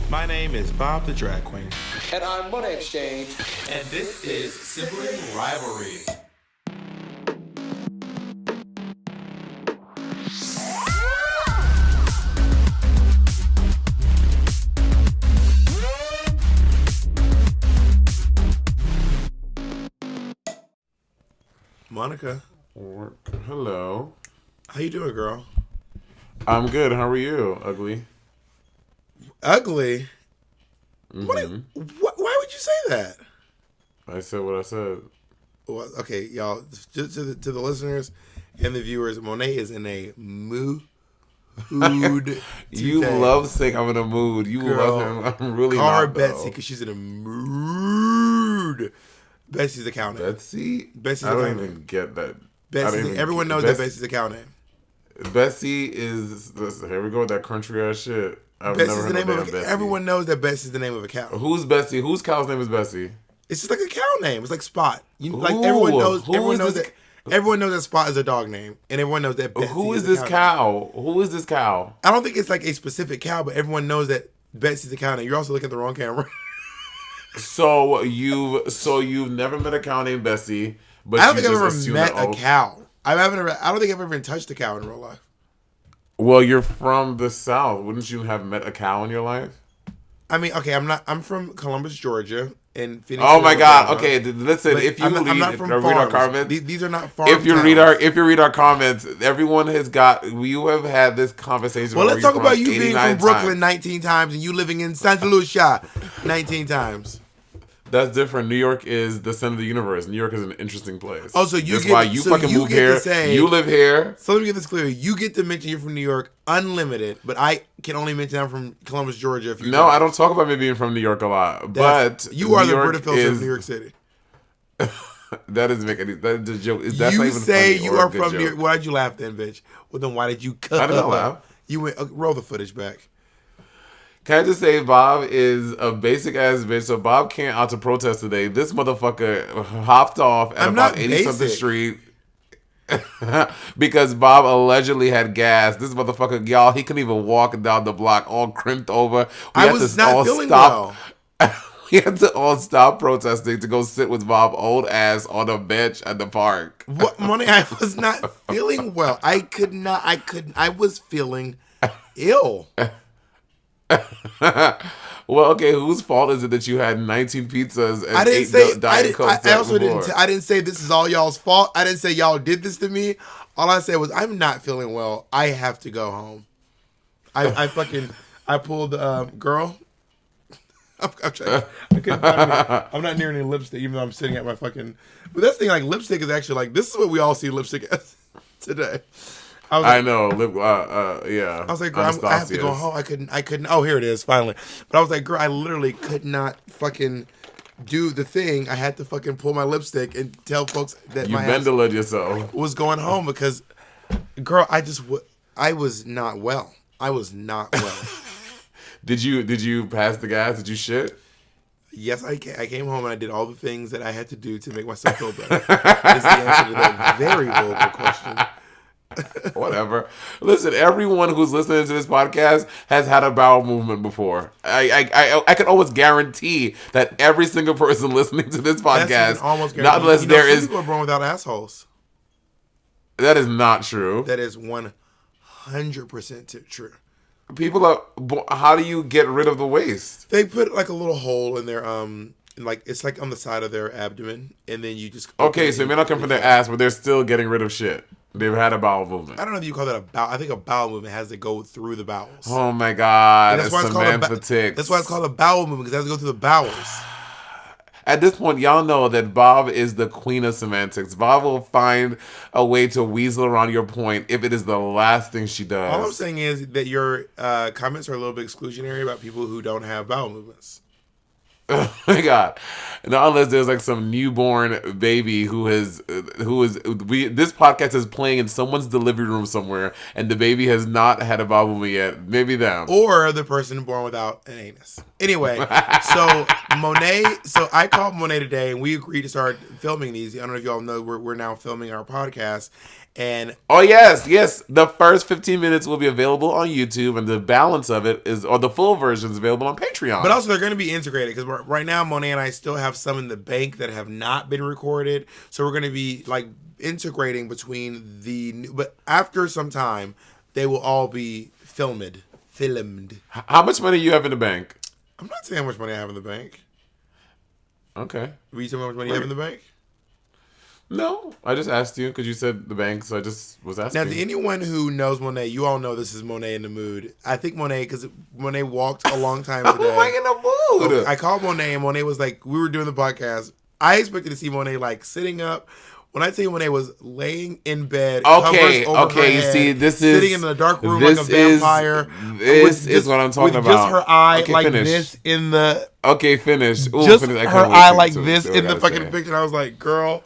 My name is Bob the Drag Queen. And I'm Money Exchange. And this is Sibling Rivalry. Monica. Hello. How you doing, girl? I'm good. How are you, ugly? Ugly? Mm-hmm. Why would you say that? I said what I said. Well, okay, y'all, just to the listeners and the viewers, Monet is in a mood. You love saying I'm in a mood. You love him. I'm really call not, her Betsy because she's in a mood. Betsy's accountant. Betsy's I don't even get that. Everyone knows that Betsy's accountant. Betsy is. Here we go with that country ass shit. Betsy's the name of Betsy. Everyone knows that Betsy's the name of a cow. Who's Betsy? Whose cow's name is Betsy? It's just like a cow name. It's like Spot. Everyone knows. Everyone knows that Spot is a dog name, and everyone knows that Betsy Who is this cow? Who is this cow? I don't think it's like a specific cow, but everyone knows that Betsy's a cow name. You're also looking at the wrong camera. So you've never met a cow named Betsy, but I don't think I've ever met a cow. I don't think I've ever even touched a cow in real life. Well, you're from the South. Wouldn't you have met a cow in your life? I mean, okay, I'm from Columbus, Georgia, and Phoenix. Oh my God! Okay, listen. If you read our comments, these are not farms. If you read our comments, everyone has got. You have had this conversation. Well, let's talk about you being from Brooklyn 19 times and you living in Santa Lucia 19 times. That's different. New York is the center of the universe. New York is an interesting place. Oh, so you That's why you fucking move here. You live here. So let me get this clear. You get to mention you're from New York unlimited, but I can only mention I'm from Columbus, Georgia. No, I don't talk about me being from New York a lot. But you are the Brita filter of New York City. That doesn't make any. That's a joke. That's you not even say funny you are from New York. Why'd you laugh then, bitch? Well, then why did you cut? I didn't laugh. You went roll the footage back. Can I just say Bob is a basic ass bitch, so Bob can't out to protest today. This motherfucker hopped off at about 80-something street because Bob allegedly had gas. This motherfucker, y'all, he couldn't even walk down the block, all crimped over. I was not feeling well. We had to all stop protesting to go sit with Bob's old ass on a bench at the park. What money? I was not feeling well. I was feeling ill. Well, okay, whose fault is it that you had 19 pizzas and Diet Cokes? I didn't say this is all y'all's fault. I didn't say y'all did this to me. All I said was I'm not feeling well. I have to go home. I pulled girl. I'm trying. I couldn't find any, I'm not near any lipstick, even though I'm sitting at my fucking. But that's the thing. Like lipstick is actually like this is what we all see lipstick as today. I know. Yeah. I was like, girl, I have to go home. I couldn't. Oh, here it is, finally. But I was like, girl, I literally could not fucking do the thing. I had to fucking pull my lipstick and tell folks that you bendaled yourself was going home because, girl, I was not well. I was not well. Did you pass the gas? Did you shit? Yes, I came home and I did all the things that I had to do to make myself feel better. Is the answer to that very vulgar question. Whatever. Listen, everyone who's listening to this podcast has had a bowel movement before. I can almost guarantee that every single person listening to this podcast, not unless there is people are born without assholes. That is not true. That is 100% true. People are. How do you get rid of the waste? They put like a little hole in their like it's like on the side of their abdomen, and then you just okay. So it may not come from their ass, but they're still getting rid of shit. They've had a bowel movement. I don't know if you call that a bowel. I think a bowel movement has to go through the bowels. Oh my God, that's why it's called a bowel movement because it has to go through the bowels. At this point, y'all know that Bob is the queen of semantics. Bob will find a way to weasel around your point if it is the last thing she does. All I'm saying is that your comments are a little bit exclusionary about people who don't have bowel movements. Oh my God. Not unless there's like some newborn baby this podcast is playing in someone's delivery room somewhere and the baby has not had a bowel movement yet. Maybe them. Or the person born without an anus. Anyway, so I called Monet today and we agreed to start filming these. I don't know if y'all know we're now filming our podcast. And oh yes, the first 15 minutes will be available on YouTube, and the balance of it is, or the full version is available on Patreon. But also, they're going to be integrated because right now, Monet and I still have some in the bank that have not been recorded. So we're going to be like integrating between the new, but after some time, they will all be filmed. How much money you have in the bank? I'm not saying how much money I have in the bank. Okay. Will you tell me how much money you have in the bank? No, I just asked you because you said the bank, so I just was asking. Now, to anyone who knows Monet, you all know this is Monet in the mood. I think Monet, because Monet walked a long time today. Who am I in the mood? I called Monet, and Monet was like, we were doing the podcast. I expected to see Monet like sitting up. When I tell you Monet was laying in bed, okay, covers over her you head, see, this is sitting in a dark room like a vampire. This is what I'm talking with about. Just her eye okay, like finish. this in the. Okay, finish. Ooh, Just finish. her eye like this in the fucking picture. I was like, girl.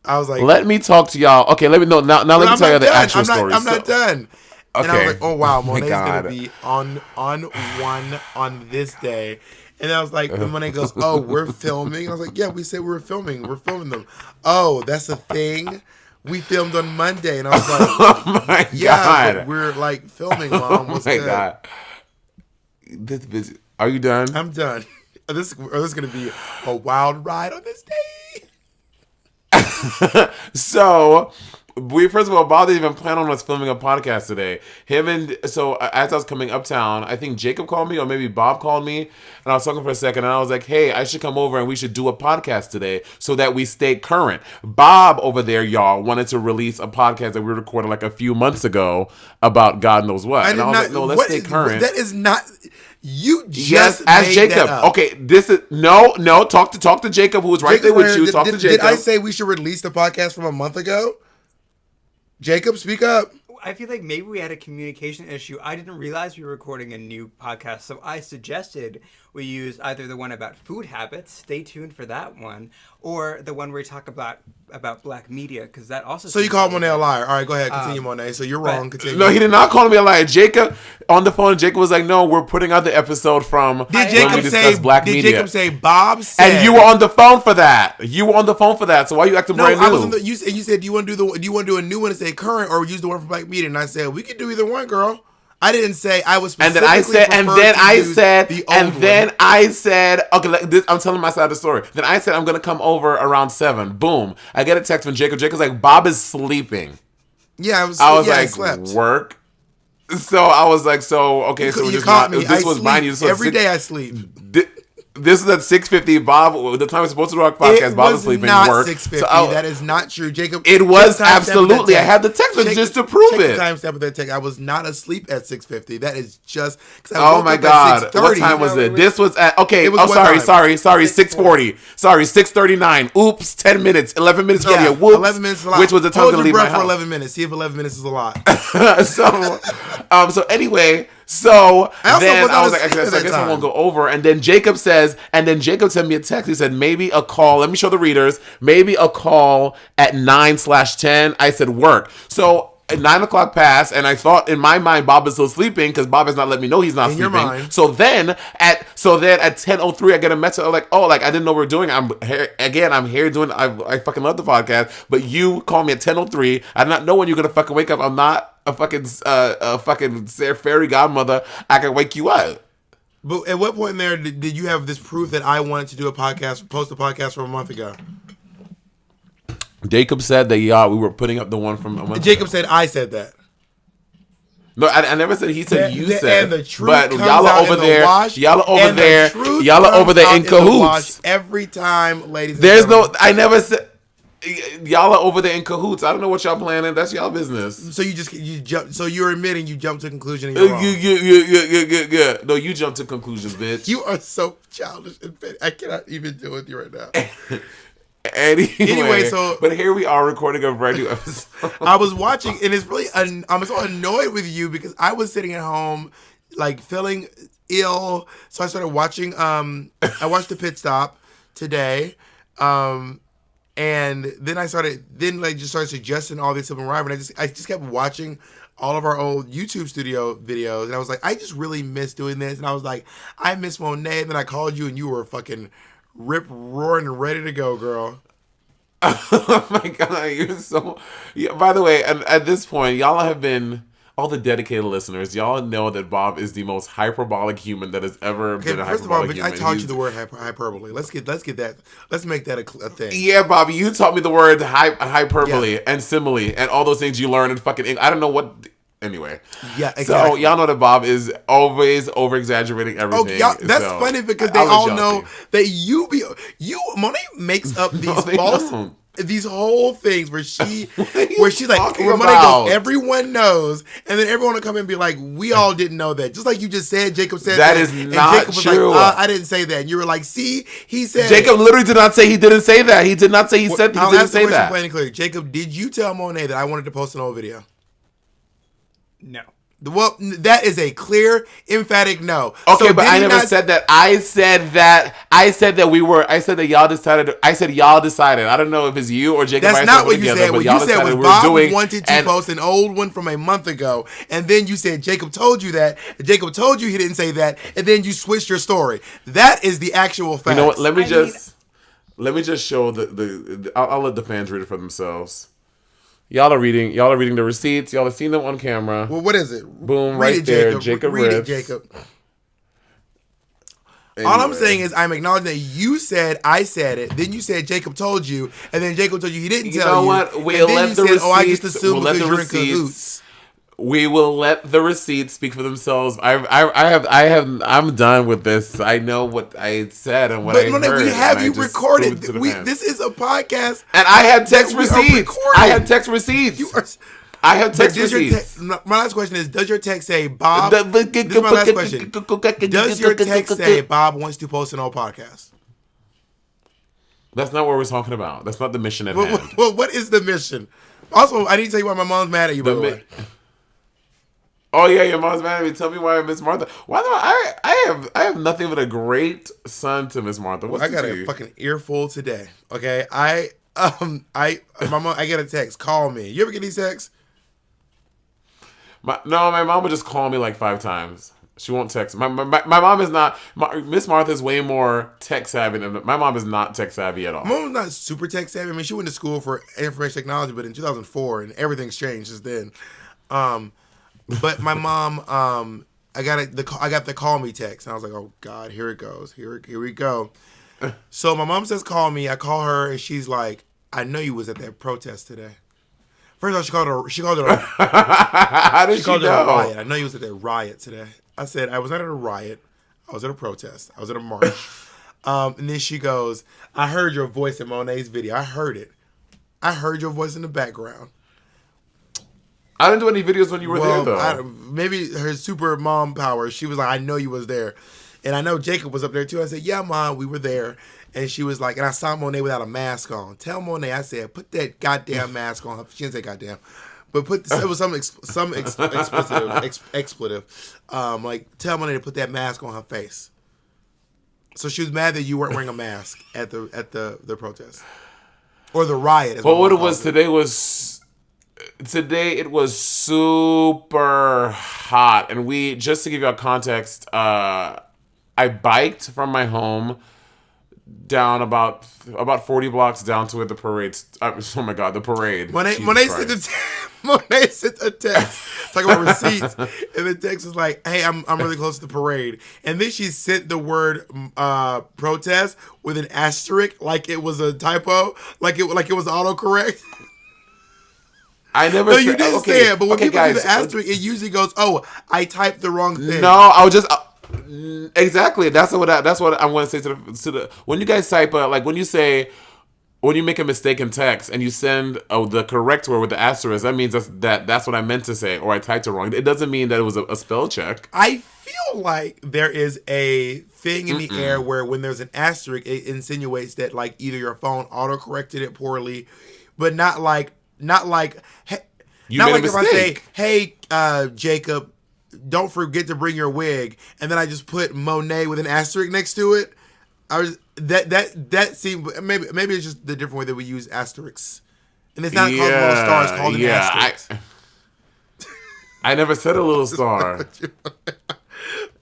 I was like, let me talk to y'all. Okay, let me know now. Let me tell you the actual story. I'm not done. Okay. And I was like, oh wow, Monet's God. gonna be on one on this day. And I was like, when Monet goes, oh, we're filming. I was like, yeah, we said we were filming. We're filming them. Oh, that's a thing. We filmed on Monday, and I was like, oh my yeah, God. but we're like filming, Mom. What's oh my good? God. This bitch. Are you done? I'm done. This is gonna be a wild ride on this day. So, we first of all, Bob didn't even plan on us filming a podcast today. As I was coming uptown, I think Jacob called me, or maybe Bob called me, and I was talking for a second, and I was like, hey, I should come over and we should do a podcast today so that we stay current. Bob over there, y'all, wanted to release a podcast that we recorded like a few months ago about God knows what. And I was like, no, let's stay current. That is not. You just yes, ask made Jacob. that up. Okay, this is no. Talk to Jacob, who was right there with you. Talk to Jacob. Did I say we should release the podcast from a month ago? Jacob, speak up. I feel like maybe we had a communication issue. I didn't realize we were recording a new podcast, so I suggested we use either the one about food habits, stay tuned for that one, or the one where we talk about black media, because that also. So you called Monet a liar. All right, go ahead, continue, Monet. So you're wrong. Continue. No, he did not call me a liar. Jacob on the phone. Jacob was like, "No, we're putting out the episode from Did when we discussed black media." Did Jacob say Bob said? And you were on the phone for that. You were on the phone for that. So why are you acting brand new? I was on the. You said do you want to do a new one and say current, or use the one from black media? And I said we could do either one, girl. I didn't say I was. And then I said, okay, like this, I'm telling my side of the story. Then I said I'm gonna come over around 7. Boom! I get a text from Jacob. Jacob's like, Bob is sleeping. Yeah, I was like, I slept. Work. So I was like, okay, so you caught me. This was mine. Every day I sleep. This is at 6:50. Bob, the time we're supposed to do our podcast, Bob was sleeping. Not work. 6:50. So that is not true, Jacob. It was absolutely. I had the text just to prove it. Timestamp of that text. I was not asleep at 6:50. That is just. Oh my God! What time was it? This was at okay. Sorry. 6:40. Sorry, 6:39. Oops, 10 minutes, 11 minutes earlier. Whoops, 11 minutes is a lot. Which was the time to leave my house. For 11 minutes. See if 11 minutes is a lot. So anyway. So then I was like, I guess I won't go over. And then Jacob sent me a text. He said, maybe a call. Let me show the readers. Maybe a call at 9/10. I said, work. So at 9 o'clock passed, and I thought in my mind Bob is still sleeping because Bob has not let me know he's not sleeping. Your mind. So then at 10:03 I get a message like, I didn't know we were doing. I'm here doing. I fucking love the podcast, but you call me at 10:03. I did not know when you're gonna fucking wake up. I'm not a fucking fairy godmother. I can wake you up. But at what point in there did you have this proof that I wanted to do post a podcast from a month ago? Jacob said that we were putting up the one from a month Jacob ago. said I said that. No, I never said he said you said. And the truth but comes y'all are out over in there. The wash, y'all are over there. Y'all are over there in cahoots. Every time, ladies. There's no. I never said. Y'all are over there in cahoots. I don't know what y'all planning. That's y'all business. So you jump. So you're admitting you jumped to a conclusion. And you're wrong. Yeah. No, you jumped to conclusions, bitch. You are so childish and petty. I cannot even deal with you right now. Anyway, but here we are recording a brand new episode. I was watching, and it's really. I'm so annoyed with you because I was sitting at home, like feeling ill. So I started watching. I watched the Pit Stop today. And then just started suggesting all this stuff and Ryan. And I just kept watching all of our old YouTube studio videos. And I was like, I just really miss doing this. And I was like, I miss Monet. And then I called you and you were fucking rip roaring and ready to go, girl. Oh my god, you're so. Yeah, by the way, at this point, y'all have been all the dedicated listeners. Y'all know that Bob is the most hyperbolic human that has ever been a First of all, hyperbolic human. I taught you the word hyperbole. Let's get that. Let's make that a thing. Yeah, Bobby, you taught me the word hyperbole and simile and all those things you learn in fucking English. I don't know what. Anyway, Yeah, exactly. So y'all know that Bob is always over exaggerating everything. Oh, y'all, that's so funny because they I'll let all y'all know see. that Monet makes up these they false. don't. These whole things where she's like, talking where Monet about? goes, everyone knows, and then everyone will come in and be like, we all didn't know that. Just like you just said, Jacob said That that. is and not Jacob was true. like, I didn't say that. And you were like, see, he said Jacob literally did not say he didn't say that. He did not say he said he I'll didn't ask the say question that. plain and clear. Jacob, did you tell Monet that I wanted to post an old video? No. Well, that is a clear, emphatic no. Okay, So but did I he never not- said that. I said that y'all decided. I said y'all decided. I don't know if it's you or Jacob. That's by not yourself what you together, said. but What y'all you said decided was we were Bob doing, wanted to and post an old one from a month ago, and then you said Jacob told you that. Jacob told you he didn't say that, and then you switched your story. That is the actual fact. You know what? Let me I just show I'll let the fans read it for themselves. Y'all are reading the receipts. Y'all have seen them on camera. Well, what is it? Boom, Read right it, there. Jacob Read it, rips. Jacob. Anyway. All I'm saying is I'm acknowledging that you said I said it. Then you said Jacob told you, and then Jacob told you he didn't You tell you. know what? And We'll then let you the said, I just receipts. assumed We'll let because the you're in cahoots. receipts. We will let the receipts speak for themselves. I'm done with this. I know what I said and what But I Monet, heard. we have and you I just recorded. proved it to the fans. This is a podcast. And I had text that we are receipts. recording. I had text receipts. You are. I have But text does your receipts. my last question is: does your text say Bob? This is my last question. Does your text say Bob wants to post an old podcast? That's not what we're talking about. That's not the mission at hand. Well, what is the mission? Also, I need to tell you why my mom's mad at you. By the way, Oh yeah, your mom's mad at me. Tell me why Miss Martha. Why do I have nothing but a great son to Miss Martha. What's I got to a you? fucking earful today. Okay, I get a text. Call me. You ever get these texts? My mom would just call me like 5 times. She won't text. My mom is not. Miss Martha is way more tech savvy than my mom is not tech savvy at all. My mom's not super tech savvy. I mean, she went to school for information technology, but in 2004, and everything's changed since then. But my mom, I got the call me text, and I was like, oh God, here it goes. Here we go. So my mom says call me. I call her, and she's like, I know you was at that protest today. First of all, she called it a How did she a know? riot. I know you was at that riot today. I said, I was not at a riot. I was at a protest. I was at a march. And then she goes, I heard your voice in Monet's video. I heard it. I heard your voice in the background. I didn't do any videos when you were there though. Maybe her super mom power. She was like, I know you was there. And I know Jacob was up there too. I said, yeah, Mom, we were there. And she was like, and I saw Monet without a mask on. Tell Monet, I said, put that goddamn mask on. She didn't say goddamn. But it was some expletive. Like, tell Monet to put that mask on her face. So she was mad that you weren't wearing a mask at the protest. Or the riot. But what it was today it was super hot. And we, just to give you a context, I biked from my home down about 40 blocks down to where the parade. Oh my God, the parade. Monet sent a text talking about receipts, and the text was like, "Hey, I'm really close to the parade," and then she sent the word protest with an asterisk, like it was a typo, like it was autocorrect. I never. No, you didn't say it, but when people guys, do the asterisk, it usually goes, "Oh, I typed the wrong thing." No, I was just. Exactly. That's what I'm going to say to the when you guys type when you make a mistake in text and you send the correct word with the asterisk, that means that's what I meant to say, or I typed it wrong. It doesn't mean that it was a spell check. I feel like there is a thing in the air where when there's an asterisk, it insinuates that like either your phone autocorrected it poorly, but not like hey, You not made a like if I say, mistake. "Hey, Jacob, don't forget to bring your wig," and then I just put Monet with an asterisk next to it. I was that seemed maybe it's just the different way that we use asterisks, and it's not called a little star; it's called an asterisk. I never said a little star.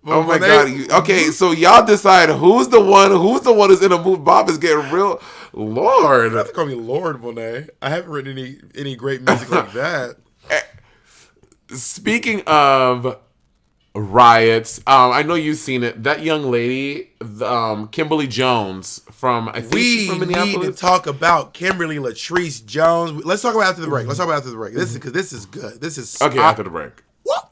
Oh my God! Okay, so y'all decide who's the one who's in a movie. Bob is getting real. Lord, You have to call me Lord Monet. I haven't written any great music like that. Speaking of riots, I know you've seen it. That young lady, Kimberly Jones from I think she's from We need Minneapolis. to talk about Kimberly Latrice Jones. Let's talk about after the break. This is because this is good. This is Okay, after the break. What?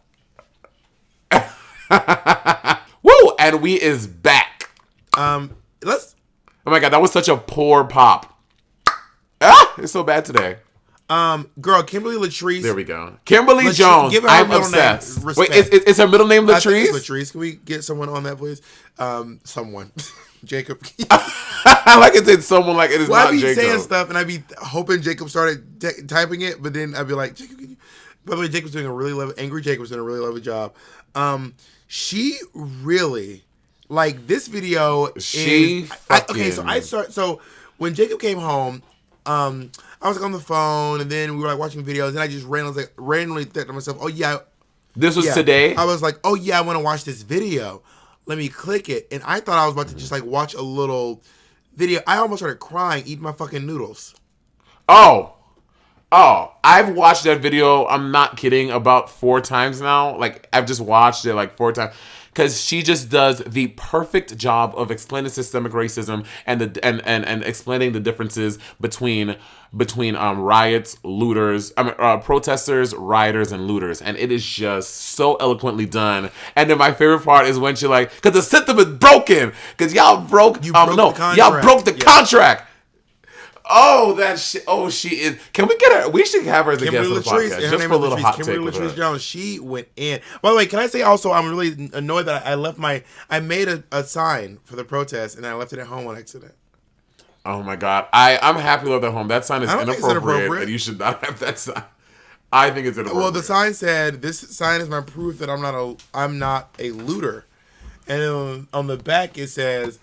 Woo! And we is back. Let's Oh my God, that was such a poor pop. Ah, it's so bad today. girl, Kimberly Latrice. There we go. Kimberly Jones. give her her I'm middle name. obsessed. Respect. Wait, is her middle name I think Latrice? it's Latrice. Can we get someone on that, please? Someone. Jacob. I like it said someone like it is Well, not I'd be Jacob. saying stuff, and I'd be hoping Jacob started typing it, but then I'd be like, Jacob, can you? By the way, Jacob's doing a really lovely. Angry Jacob's doing a really lovely job. She really like this video. She Okay, so I start. So when Jacob came home, I was like on the phone, and then we were like watching videos, and I just randomly thought to myself, "Oh yeah, This was yeah." today. I was like, "Oh yeah, I want to watch this video. Let me click it." And I thought I was about to just like watch a little video. I almost started crying, eating my fucking noodles. Oh, I've watched that video. I'm not kidding. About 4 times now. Like I've just watched it like 4 times because she just does the perfect job of explaining systemic racism and and explaining the differences between riots, looters, protesters, rioters, and looters, and it is just so eloquently done. And then my favorite part is when she like, because the system is broken, because y'all broke the contract. Y'all broke the contract. Oh, that shit. Oh, she is. Can we get her? We should have her as a guest on the podcast. Just for a little hot take. Kimberly Latrice Jones. She went in. By the way, can I say also, I'm really annoyed that I made a sign for the protest and I left it at home on accident. Oh my God. I'm happy with the home. That sign is I don't think it's inappropriate, and you should not have that sign. I think it's inappropriate. Well, the sign said, "This sign is my proof that I'm not a looter," and on the back it says,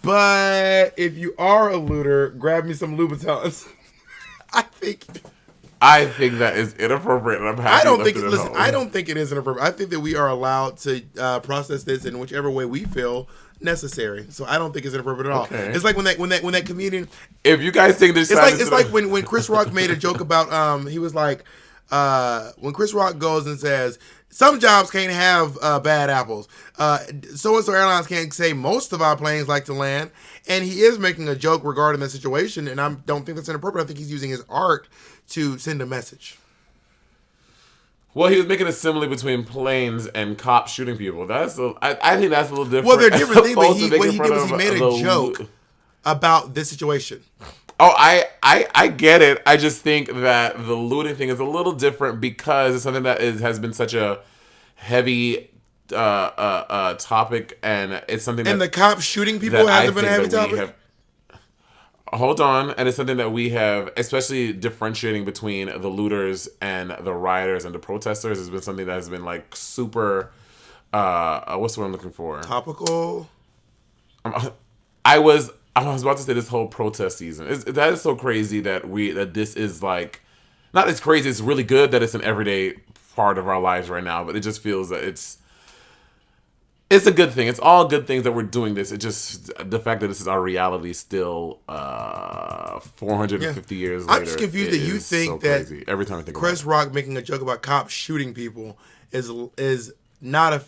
"But if you are a looter, grab me some Louboutins." I think that is inappropriate, and I'm happy. I don't you think. left it at Listen, home. I don't think it is inappropriate. I think that we are allowed to process this in whichever way we feel necessary. So I don't think it's inappropriate at all. Okay. It's like when that comedian. If you guys think this, It's like when Chris Rock made a joke about he was like when Chris Rock goes and says some jobs can't have bad apples. So-and-so airlines can't say most of our planes like to land. And he is making a joke regarding the situation, and I don't think that's inappropriate. I think he's using his art to send a message. Well, he was making a simile between planes and cops shooting people. I think that's a little different. Well, they're different things, but what he did was he made a the joke about this situation. Oh, I get it. I just think that the looting thing is a little different because it's something that has been such a heavy topic, and it's something And that, the cops shooting people hasn't been a heavy topic? Hold on, and it's something that we have, especially differentiating between the looters and the rioters and the protesters, has been something that has been like super. What's the word I'm looking for? Topical. I was about to say this whole protest season. That is so crazy that this is like, not as crazy. It's really good that it's an everyday part of our lives right now. But it just feels that it's a good thing. It's all good things that we're doing this. It just the fact that this is our reality still 450 years later. I'm just confused that you think so that crazy. Every time I think Chris about it. Rock making a joke about cops shooting people is not a.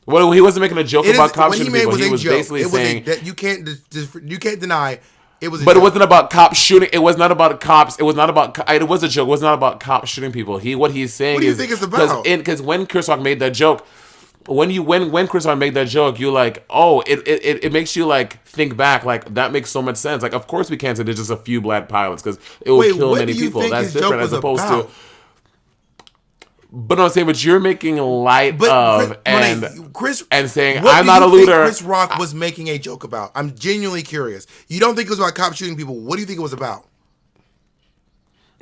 Well, he wasn't making a joke about cops shooting people. He was joke. basically saying that you can't deny it was. But it wasn't about cops shooting. It was not about cops. It was not about. It was a joke. It was not about cops shooting people. What he's saying What do you is think it's about? Because when Chris Rock made that joke, when Chris Rock made that joke, you like, oh, it makes you like think back, like that makes so much sense. Like, of course we can't say there's just a few black pilots because it will kill many people. That's different as opposed to. But I'm saying, but you're making light of and saying I'm not a looter. Chris Rock was making a joke about. I'm genuinely curious. You don't think it was about cops shooting people? What do you think it was about?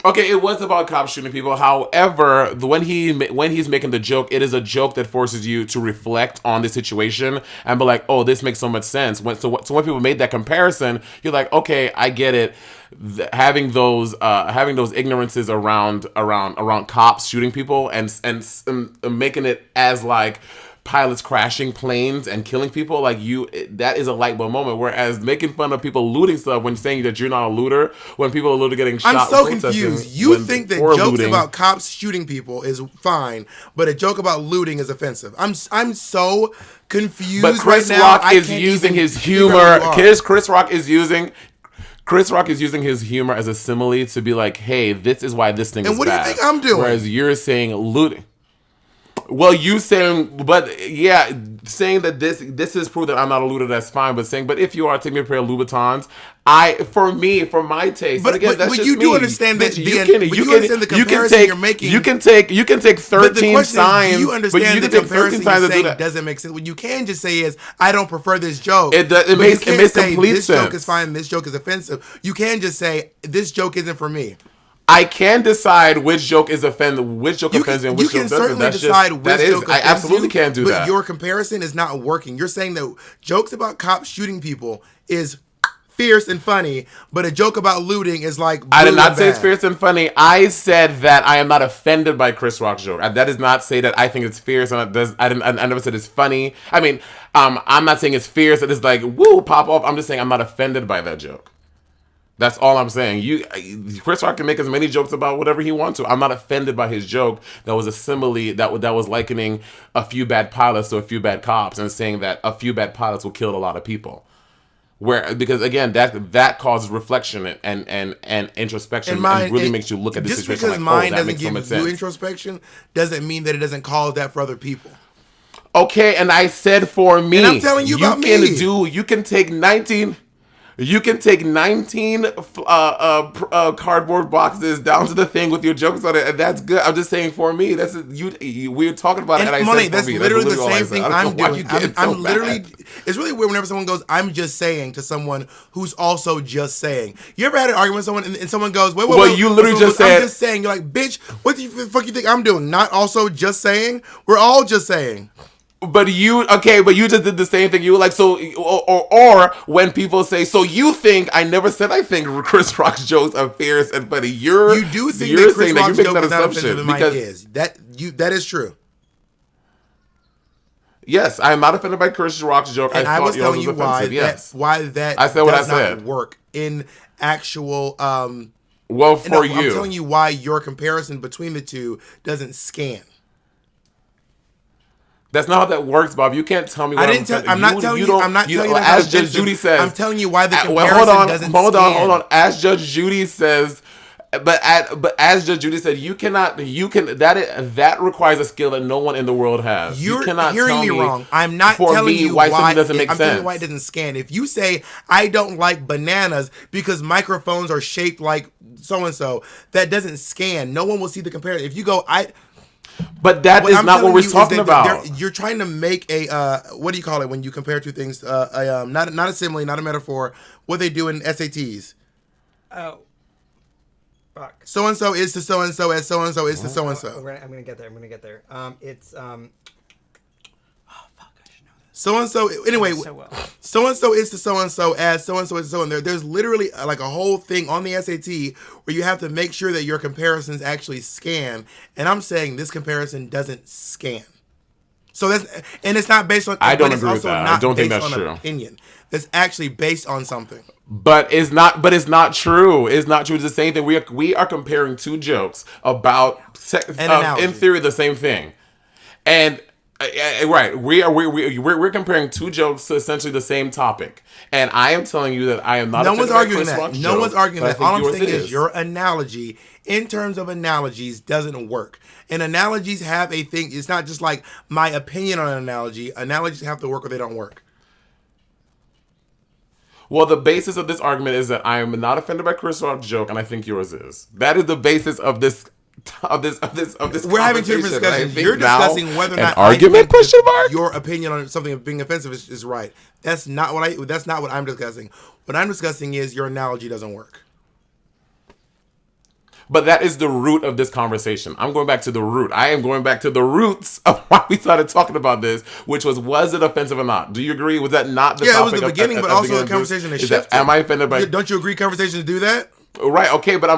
Okay, it was about cops shooting people. However, when he's making the joke, it is a joke that forces you to reflect on the situation and be like, "Oh, this makes so much sense." So when people made that comparison, you're like, "Okay, I get it." Having those ignorances around cops shooting people and making it as like pilots crashing planes and killing people, like that is a light bulb moment. Whereas making fun of people looting stuff when saying that you're not a looter, when people are literally getting shot. I'm so confused. You think that jokes about cops shooting people is fine, but a joke about looting is offensive. I'm so confused. But Chris right Rock now, is using his humor. Chris Rock is using his humor as a simile to be like, hey, this is why this thing is bad. And what do you think I'm doing? Whereas you're saying looting. Well, you saying, but yeah, saying that this is proof that I'm not a looter, that's fine. But saying, but if you are, take me a pair of Louboutins. For my taste. But again, that's but just you do me. understand that you understand the comparison you're making. You can take 13 signs. Do you understand the comparison you're saying doesn't make sense? What you can just say is, I don't prefer this joke. It makes complete sense. This joke is fine. This joke is offensive. You can just say, this joke isn't for me. I can decide which joke is offensive, which joke offends, and which joke doesn't. You can certainly decide which joke offends. I absolutely can do that. But your comparison is not working. You're saying that jokes about cops shooting people is fierce and funny, but a joke about looting is like. I did not say it's fierce and funny. I said that I am not offended by Chris Rock's joke. That does not say that I think it's fierce. And I never said it's funny. I mean, I'm not saying it's fierce. It is like woo pop off. I'm just saying I'm not offended by that joke. That's all I'm saying. Chris Rock can make as many jokes about whatever he wants to. I'm not offended by his joke. That was a simile that was likening a few bad pilots to a few bad cops and saying that a few bad pilots will kill a lot of people. Because again, that causes reflection and introspection and really makes you look at the situation like, just because mine that makes doesn't so much give you sense. introspection doesn't mean that it doesn't cause that for other people. Okay, and I said for me, and I'm telling you about me. You can take 19. You can take 19 cardboard boxes down to the thing with your jokes on it, and that's good. I'm just saying, for me, that's we're talking about it. And I Monet, said that's for me. literally That's the same thing I'm doing. I'm literally. Bad. It's really weird whenever someone goes, "I'm just saying" to someone who's also just saying. You ever had an argument with someone and someone goes, "Wait, well, you literally just said, I'm just saying." You're like, "Bitch, what the fuck you think I'm doing? Not also just saying? We're all just saying." But you just did the same thing. You were like, so, or when people say, so you think, I never said I think Chris Rock's jokes are fierce and funny. You do think that Chris Rock's joke is not offensive than mine is. That is true. Yes, I am not offended by Chris Rock's joke. And I was telling you why that I said what I said said. Work in actual. Well, for you, I'm telling you why your comparison between the two doesn't scan. That's not how that works, Bob. You can't tell me. I'm not telling you. As Judge Judy says, I'm telling you why the comparison doesn't scan. Hold on. As Judge Judy says, but as Judge Judy said, that requires a skill that no one in the world has. You're you cannot hearing tell me wrong. I'm not telling you why something doesn't make I'm sense. telling you why it doesn't scan. If you say I don't like bananas because microphones are shaped like so and so, that doesn't scan. No one will see the comparison. If you go But that is not what we're talking about. You're trying to make a what do you call it when you compare two things? Not a simile, not a metaphor. What they do in SATs. Oh, fuck. So and so is to so and so as so and so is to so and so. I'm gonna get there. It's Oh fuck! I should know this. So and so. Anyway, so well. So and so is to so and so as so and so is to so and there's literally like a whole thing on the SAT where you have to make sure that your comparisons actually scan. And I'm saying this comparison doesn't scan. So and it's not based on. I don't agree with that. I don't think that's true. Opinion. That's actually based on something. But it's not. But it's not true. It's not true. It's the same thing. We are comparing two jokes about in theory the same thing, and. Right, we're comparing two jokes to essentially the same topic, and I am telling you that I am not. No one's arguing that. No one's arguing that. All I'm saying is your analogy, in terms of analogies, doesn't work. And analogies have a thing. It's not just like my opinion on an analogy. Analogies have to work or they don't work. Well, the basis of this argument is that I am not offended by Chris Rock's joke, and I think yours is. That is the basis of this. We're having two different discussions. You're discussing whether or not argument question mark your opinion on something being offensive is right. That's not what I'm discussing. What I'm discussing is your analogy doesn't work. But that is the root of this conversation. I'm going back to the root. I am going back to the roots of why we started talking about this, which was it offensive or not? Do you agree? Was that not the topic? Yeah, it was the beginning, but also the conversation has shifted. Am I offended by? Don't you agree conversations do that? Right. Okay, but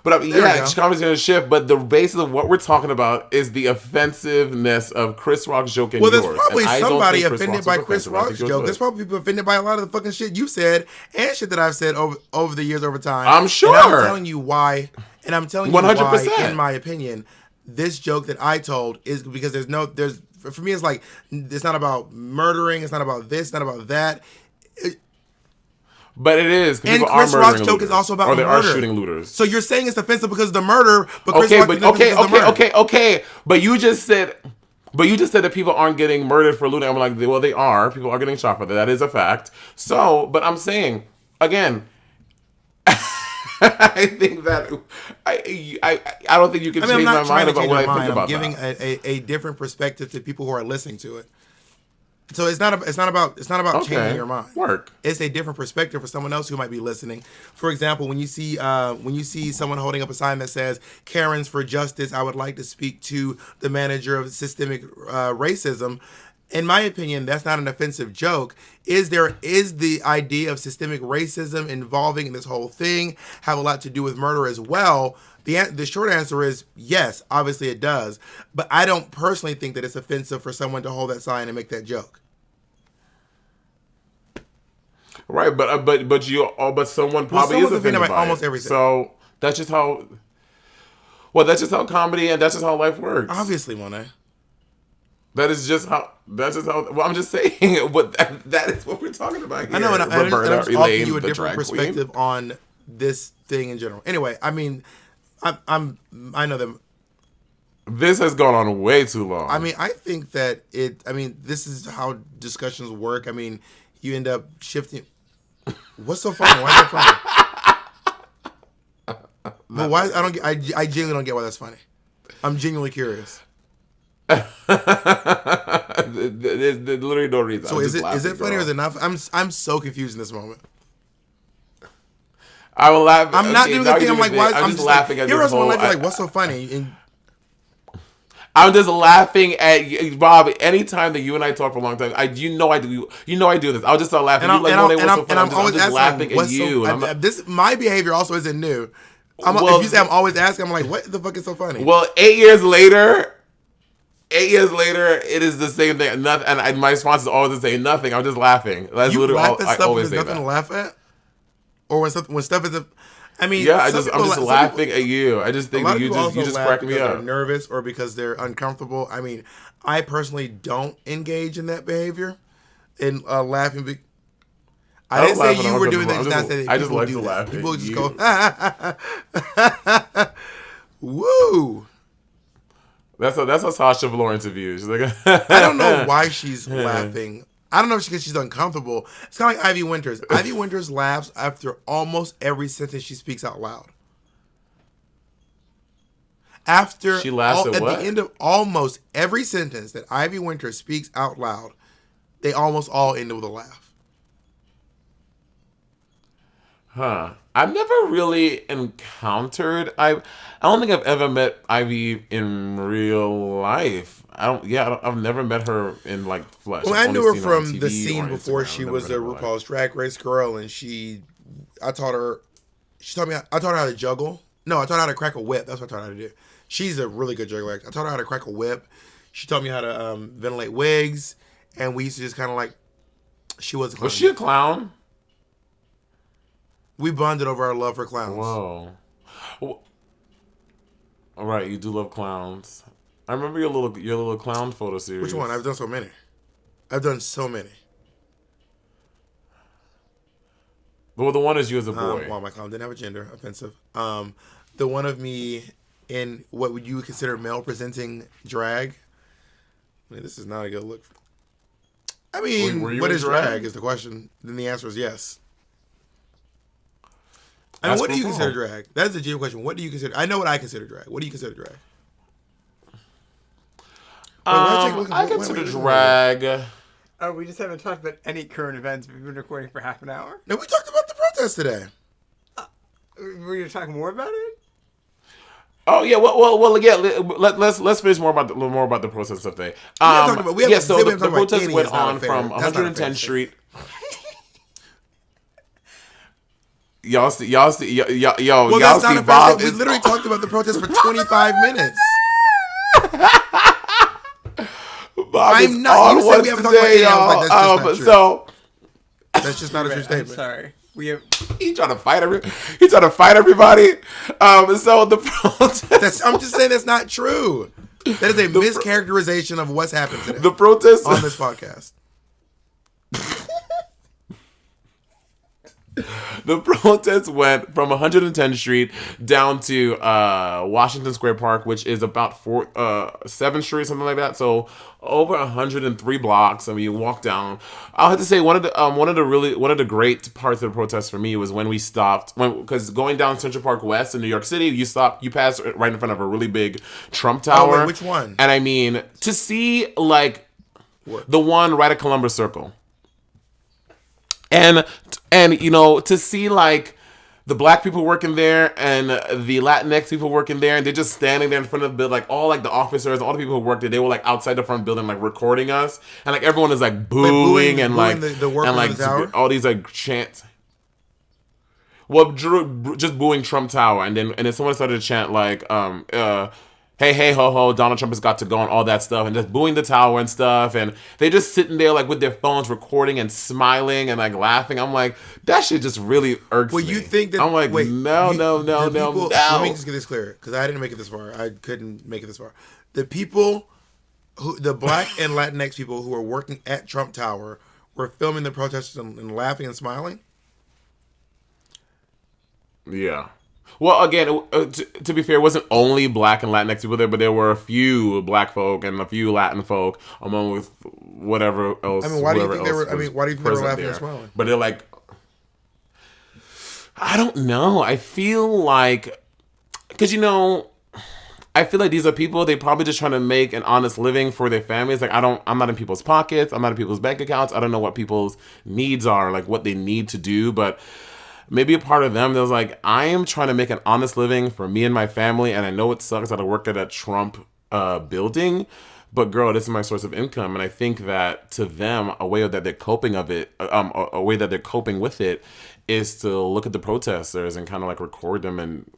But we yeah, go. conversation's gonna shift. But the basis of what we're talking about is the offensiveness of Chris Rock's joke and Well, yours. there's probably And I don't somebody think offended Rock's by was Chris offensive. I think Rock's yours joke. was. There's probably people offended by a lot of the fucking shit you said and shit that I've said over the years, over time. I'm sure. And I'm telling you why. And I'm telling you 100%. why, in my opinion, this joke that I told is because there's for me, it's like, it's not about murdering. It's not about this. It's not about that. But it is. And People Chris are Rock's murdering joke looters, is also about or they murder. are shooting looters. So you're saying it's offensive because of the murder, but Chris Okay, Rock but is offensive because of the murder. okay. But you just said that people aren't getting murdered for looting. I'm like, well, they are. People are getting shot for that. That is a fact. So, but I'm saying again, I think that I don't think you can I mean, change I'm my not trying mind to about change what your I think mind. about I'm giving that. a different perspective to people who are listening to it. So it's not about changing your mind. Work. It's a different perspective for someone else who might be listening. For example, when you see someone holding up a sign that says "Karens for Justice," I would like to speak to the manager of systemic racism. In my opinion, that's not an offensive joke. Is the idea of systemic racism involving in this whole thing have a lot to do with murder as well? The short answer is yes, obviously it does. But I don't personally think that it's offensive for someone to hold that sign and make that joke. Right, but someone probably someone's is offended by almost it. everything. So that's just how. Well, that's just how comedy and that's just how life works. Obviously, Monet. That's just how. Well, I'm just saying. But that is what we're talking about here. I know, and I'm Roberta, just offering Elaine, you a the different drag perspective queen. on this thing in general. Anyway, I mean, I know that. This has gone on way too long. I mean, I think that this is how discussions work. I mean, you end up shifting. What's so funny? Why is that funny? But why? I genuinely don't get why that's funny. I'm genuinely curious. There's literally no reason. So I'm is just it laughing, funny or girl. is it not? I'm so confused in this moment. I will laugh. I'm not doing the now thing. you're I'm like, doing why? it. I'm just laughing like, at here this else in my whole. life, you're like, what's so funny? And I'm just laughing at Bob. Anytime that you and I talk for a long time, I do this. I'll just start laughing. I'm always just asking, laughing at what's you. so, my behavior also isn't new. Well, if you say I'm always asking, I'm like, what the fuck is so funny? Well, 8 years later, it is the same thing. Nothing, and my response is always the same. Nothing. I'm just laughing. That's you literally laugh all, at I stuff when always there's say nothing that. to laugh at, or when stuff is a. I mean, Yeah, I'm some just people laughing at you. I just A think lot that of you people just also laugh crack me because up. they're nervous or because they're uncomfortable. I mean, I personally don't engage in that behavior and laughing. I didn't say you were doing that. I just like to laugh. People just go, woo. That's how Sasha Velour interviews. She's like, I don't know why she's laughing. I don't know if it's because she's uncomfortable. It's kind of like Ivy Winters. Ivy Winters laughs after almost every sentence she speaks out loud. She laughs at what? the end of almost every sentence that Ivy Winters speaks out loud, they almost all end with a laugh. Huh. I've never really encountered I don't think I've ever met Ivy in real life. I've never met her in like flesh. Well, I've I knew only her seen her on from TV the scene or before Instagram. she I've was a never met her in real life. RuPaul's Drag Race girl, and I taught her how to juggle. No, I taught her how to crack a whip. That's what I taught her how to do. She's a really good juggler. I taught her how to crack a whip. She taught me how to ventilate wigs, and we used to just kind of like. She was a clown. Was she a clown? We bonded over our love for clowns. Whoa. All right, you do love clowns. I remember your little clown photo series. Which one? I've done so many. Well, the one is you as a boy. Well, my clown didn't have a gender. Offensive. The one of me in what would you consider male presenting drag. I mean, this is not a good look. I mean, Were you what in is drag? drag is the question. Then the answer is yes. I mean, That's what do you cool. consider drag? That's a genuine question. What do you consider? I know what I consider drag. What do you consider drag? I consider drag. Oh, we just haven't talked about any current events. We've been recording for half an hour. No, we talked about the protest today. Were you talking more about it? Oh yeah, well, yeah. Let's finish more about the protest stuff today. So the protest went on from 110th Street. y'all see, yo, Well, y'all that's see not a Bob protest. We is literally talked about the protest for 25 minutes. Bob is I'm not. on You said one we haven't talked about today, it. I was like, that's just not true. So That's just not a true I'm statement. sorry. We have. he trying to fight everybody. So the protest. I'm just saying that's not true. That is a mischaracterization of what's happened today The protest on this podcast. The protest went from 110th Street down to Washington Square Park, which is about 7th Street, something like that. So over 103 blocks. I mean, you walk down. I'll have to say one of the great parts of the protest for me was when we stopped, because going down Central Park West in New York City, you pass right in front of a really big Trump Tower. Oh, wait, which one? And I mean, to see like the one right at Columbus Circle. And you know, to see like the black people working there and the Latinx people working there, and they're just standing there in front of the building, like all like the officers, all the people who worked there, they were like outside the front building, like recording us, and like everyone is like booing and like the workers and like of the tower? all these like chants. Well, just booing Trump Tower, and then someone started to chant like hey ho ho, Donald Trump has got to go, and all that stuff, and just booing the tower and stuff, and they just sitting there like with their phones recording and smiling and like laughing. I'm like, that shit just really irks me. Well, you think that? I'm like, wait, no. Let me just get this clear, because I didn't make it this far. I couldn't make it this far. The people, the black and Latinx people who were working at Trump Tower were filming the protesters and laughing and smiling. Yeah. Well, again, to be fair, it wasn't only black and Latinx people there, but there were a few black folk and a few Latin folk, among with whatever else. I mean, why do you think they were? I mean, why do you think they were laughing and smiling? But they're like, I don't know. I feel like, because you know, I feel like these are people, they probably just trying to make an honest living for their families. Like, I'm not in people's pockets. I'm not in people's bank accounts. I don't know what people's needs are, like what they need to do, but maybe a part of them that was like, I am trying to make an honest living for me and my family, and I know it sucks that I work at a Trump building, but girl, this is my source of income. And I think that to them, a way that they're coping with it is to look at the protesters and kind of like record them. And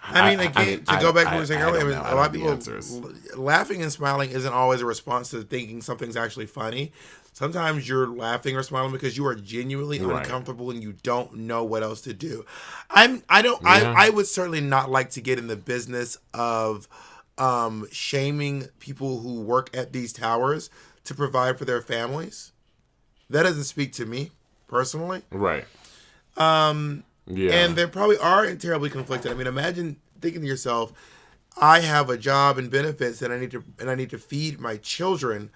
I mean, to go back to what we were saying earlier, I mean, a lot of people answers. Laughing and smiling isn't always a response to thinking something's actually funny. Sometimes you're laughing or smiling because you are genuinely uncomfortable and you don't know what else to do. I would certainly not like to get in the business of shaming people who work at these towers to provide for their families. That doesn't speak to me personally. Right. Yeah. And they probably are terribly conflicted. I mean, imagine thinking to yourself, I have a job and benefits and I need to feed my children,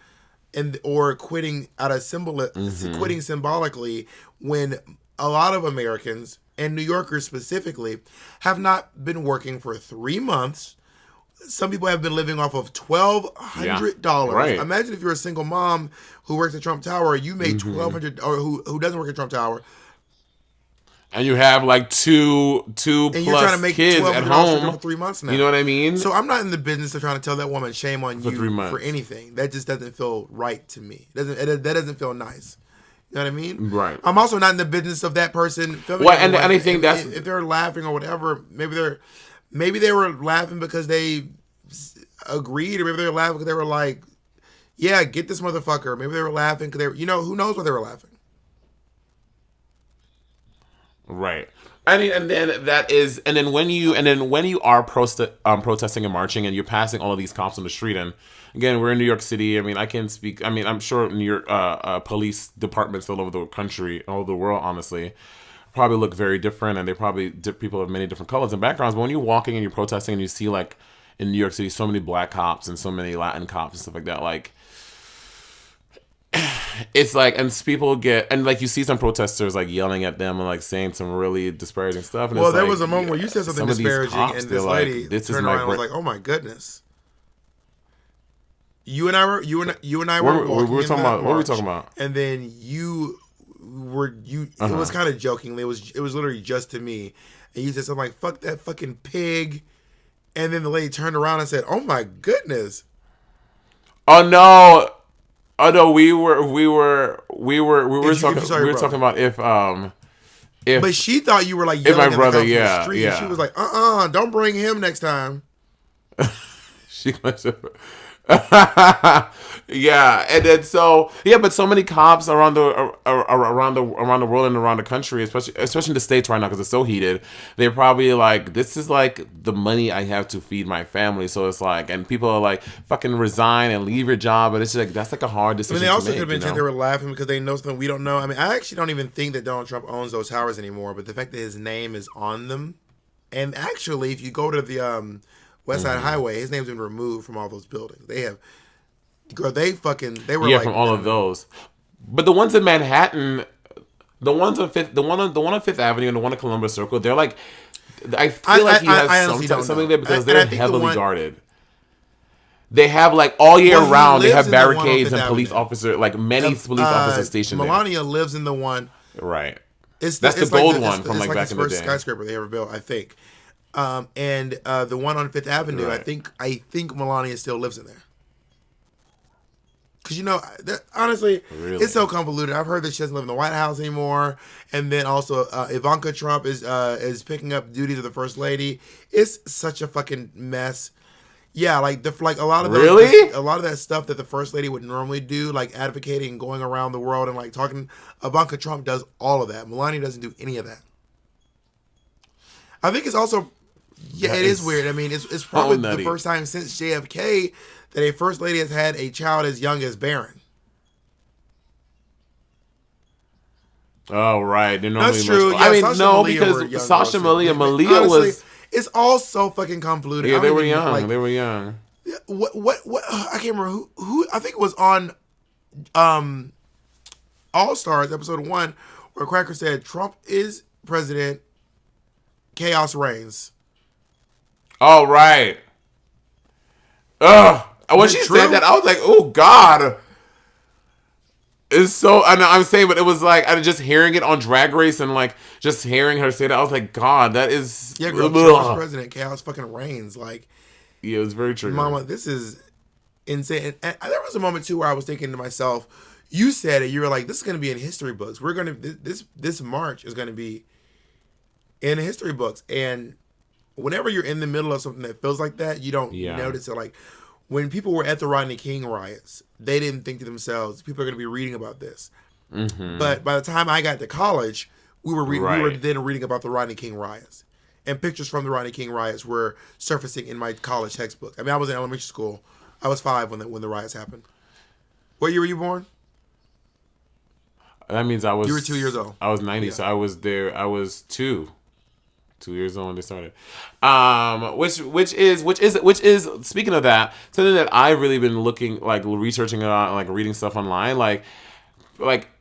or quitting quitting symbolically, when a lot of Americans and New Yorkers specifically have not been working for 3 months. Some people have been living off of $1,200. Right. Imagine if you're a single mom who works at Trump Tower, you made $1,200, or who doesn't work at Trump Tower. And you have like two And you're trying plus to make kids at $1,200 home for 3 months now. You know what I mean? So I'm not in the business of trying to tell that woman shame on you 3 months. for anything. That just doesn't feel right to me. That doesn't feel nice. You know what I mean? Right. I'm also not in the business of that person filming. Well, and I think that's, if they're laughing or whatever, maybe they were laughing because they agreed, or maybe they were laughing because they were like, yeah, get this motherfucker. Maybe they were laughing because they were, who knows why they were laughing. right. I mean, and then when you are protesting and marching, and you're passing all of these cops on the street, and again, we're in New York City. I mean, I can't speak. I mean, I'm sure New York police departments all over the country, all over the world, honestly, probably look very different, and they probably people of many different colors and backgrounds. But when you're walking and you're protesting, and you see like in New York City so many black cops and so many Latin cops and stuff like that, like, it's like, and people get, and like you see some protesters like yelling at them and like saying some really disparaging stuff. And Well, it's there like, was a moment where you said something disparaging, cops, and this lady turned around and was like, "Oh my goodness." You and I were walking. We were talking about. What were we talking about? And then you. It was kind of jokingly. It was literally just to me, and you said something like "fuck that fucking pig," and then the lady turned around and said, "Oh my goodness." Oh no. We were talking about if If But she thought you were like If yelling my at the brother, girl from yeah, the street. yeah. And she was like, don't bring him next time. she must have. Yeah, and then but so many cops around the world and around the country, especially in the States right now because it's so heated. They're probably like, this is like the money I have to feed my family. So it's like, and people are like, fucking resign and leave your job, but it's just like that's like a hard I decision. mean, they also to could make, have been they were laughing because they know something we don't know. I mean, I actually don't even think that Donald Trump owns those towers anymore, but the fact that his name is on them, and actually, if you go to the West Side Highway, his name's been removed from all those buildings. They have, girl, they were like, from all of those, but the ones in Manhattan, the ones on Fifth, the one on Fifth Avenue and the one on Columbus Circle, they're like, I feel like he has something there because they're heavily guarded. They have like all year round. They have barricades and police officers, like many police officers stationed Melania there. lives in the one. Right. That's the gold one from like back in the first day. skyscraper they ever built, I think. And the one on Fifth Avenue, Right. I think Melania still lives in there. Because honestly, Really? it's so convoluted. I've heard that she doesn't live in the White House anymore, and then also Ivanka Trump is picking up duties of the First Lady. It's such a fucking mess. Yeah, like a lot of a lot of that stuff that the First Lady would normally do, like advocating and going around the world and like talking. Ivanka Trump does all of that. Melania doesn't do any of that. I think it's also, it is weird. I mean, it's probably the first time since JFK that a First Lady has had a child as young as Barron. Oh, right. They're normally That's true. much. Yeah, I mean, Sasha no, Malia were because young Sasha girls, too. Malia Honestly, was. It's all so fucking convoluted. Yeah, I they don't were even, young. like, They were young. What I can't remember who I think it was on All Stars episode 1 where Cracker said Trump is president, chaos reigns. Oh, right. Ugh. When Is it she true? said that, I was like, oh, God. It's so, I know, I'm saying, but it was like, I was just hearing it on Drag Race and like, just hearing her say that, I was like, God, that is. Yeah, girl, Trump's president, chaos fucking reigns. Like, yeah, it was very true. Mama, this is insane. And there was a moment too where I was thinking to myself, you said it, you were like, this is going to be in history books. We're going to, this March is going to be in history books. And whenever you're in the middle of something that feels like that, you don't notice it. Like, when people were at the Rodney King riots, they didn't think to themselves, people are going to be reading about this. Mm-hmm. But by the time I got to college, we were then reading about the Rodney King riots. And pictures from the Rodney King riots were surfacing in my college textbook. I mean, I was in elementary school. I was 5 when the riots happened. What year were you born? That means I was. You were 2 years old. I was 90, so I was there. I was 2 years old when they started. Which is speaking of that, something that I've really been researching on, like reading stuff online, like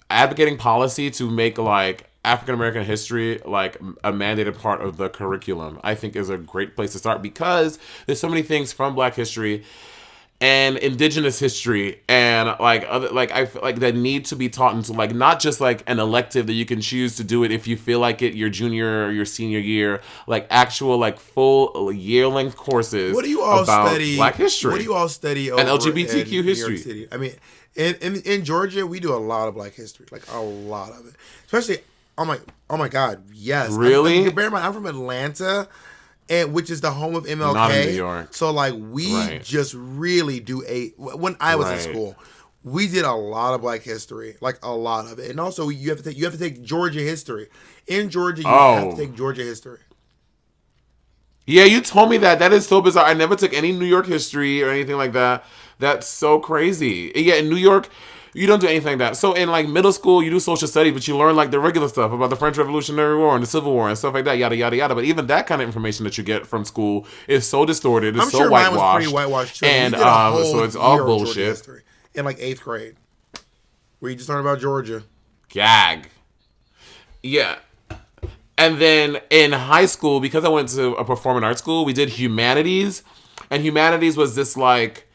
advocating policy to make like African American history like a mandated part of the curriculum. I think is a great place to start because there's so many things from Black history and Indigenous history and like other I feel like that need to be taught into like not just like an elective that you can choose to do it if you feel like it your junior or your senior year, like actual like full year-length courses. What do you all about study? Black history? What do you all study over and LGBTQ in history? New York City? I mean, in Georgia, we do a lot of Black history, like a lot of it. Especially, oh my God, yes. Really? Bear in mind, I'm from Atlanta. Which is the home of MLK. Not in New York. So like we just really do when I was in school, we did a lot of Black history, like a lot of it. And also you have to take Georgia history. In Georgia, you have to take Georgia history. Yeah, you told me that. That is so bizarre. I never took any New York history or anything like that. That's so crazy. Yeah, in New York, you don't do anything like that. So in like middle school, you do social studies, but you learn like the regular stuff about the French Revolutionary War and the Civil War and stuff like that, yada yada yada. But even that kind of information that you get from school is so distorted, it's so whitewashed. Mine was pretty whitewashed too. And so it's all bullshit. In like 8th grade, where you just learn about Georgia. Gag. Yeah. And then in high school, because I went to a performing arts school, we did humanities, and humanities was this like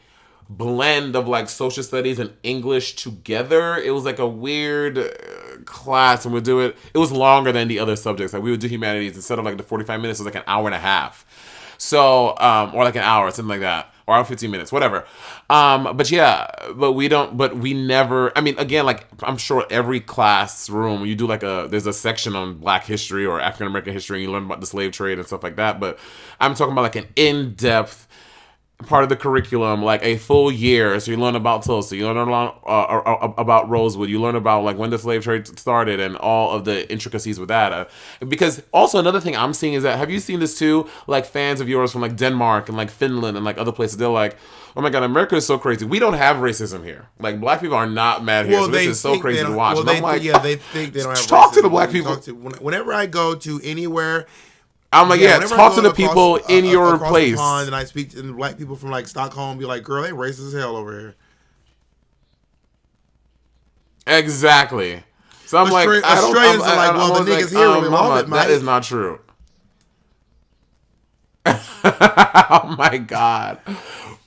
blend of like social studies and English together. It was like a weird class, and we'd do it. It was longer than the other subjects. Like we would do humanities instead of like the 45 minutes, it was like an hour and a half. So, or like an hour, something like that. or 15 minutes, whatever. But yeah, but we never, I mean, again, like, I'm sure every classroom, you do like there's a section on Black history or African American history, and you learn about the slave trade and stuff like that. But I'm talking about like an in-depth part of the curriculum, like a full year. So you learn about Tulsa, you learn about Rosewood, you learn about like when the slave trade started and all of the intricacies with that. Because also another thing I'm seeing is that, have you seen this too? Like fans of yours from like Denmark and like Finland and like other places, they're like, oh my God, America is so crazy. We don't have racism here. Like, Black people are not mad here. So this is so crazy to watch. Well, and I'm like, they think they don't have talk racism. to the Black people. Whenever I go to anywhere, I'm like, yeah, talk to the people in your across place. The pond, and I speak to Black people from like Stockholm, be like, girl, they racist as hell over here. Exactly. So I'm like, Australians are like, well, the niggas here really love it, that is not true. Oh my God.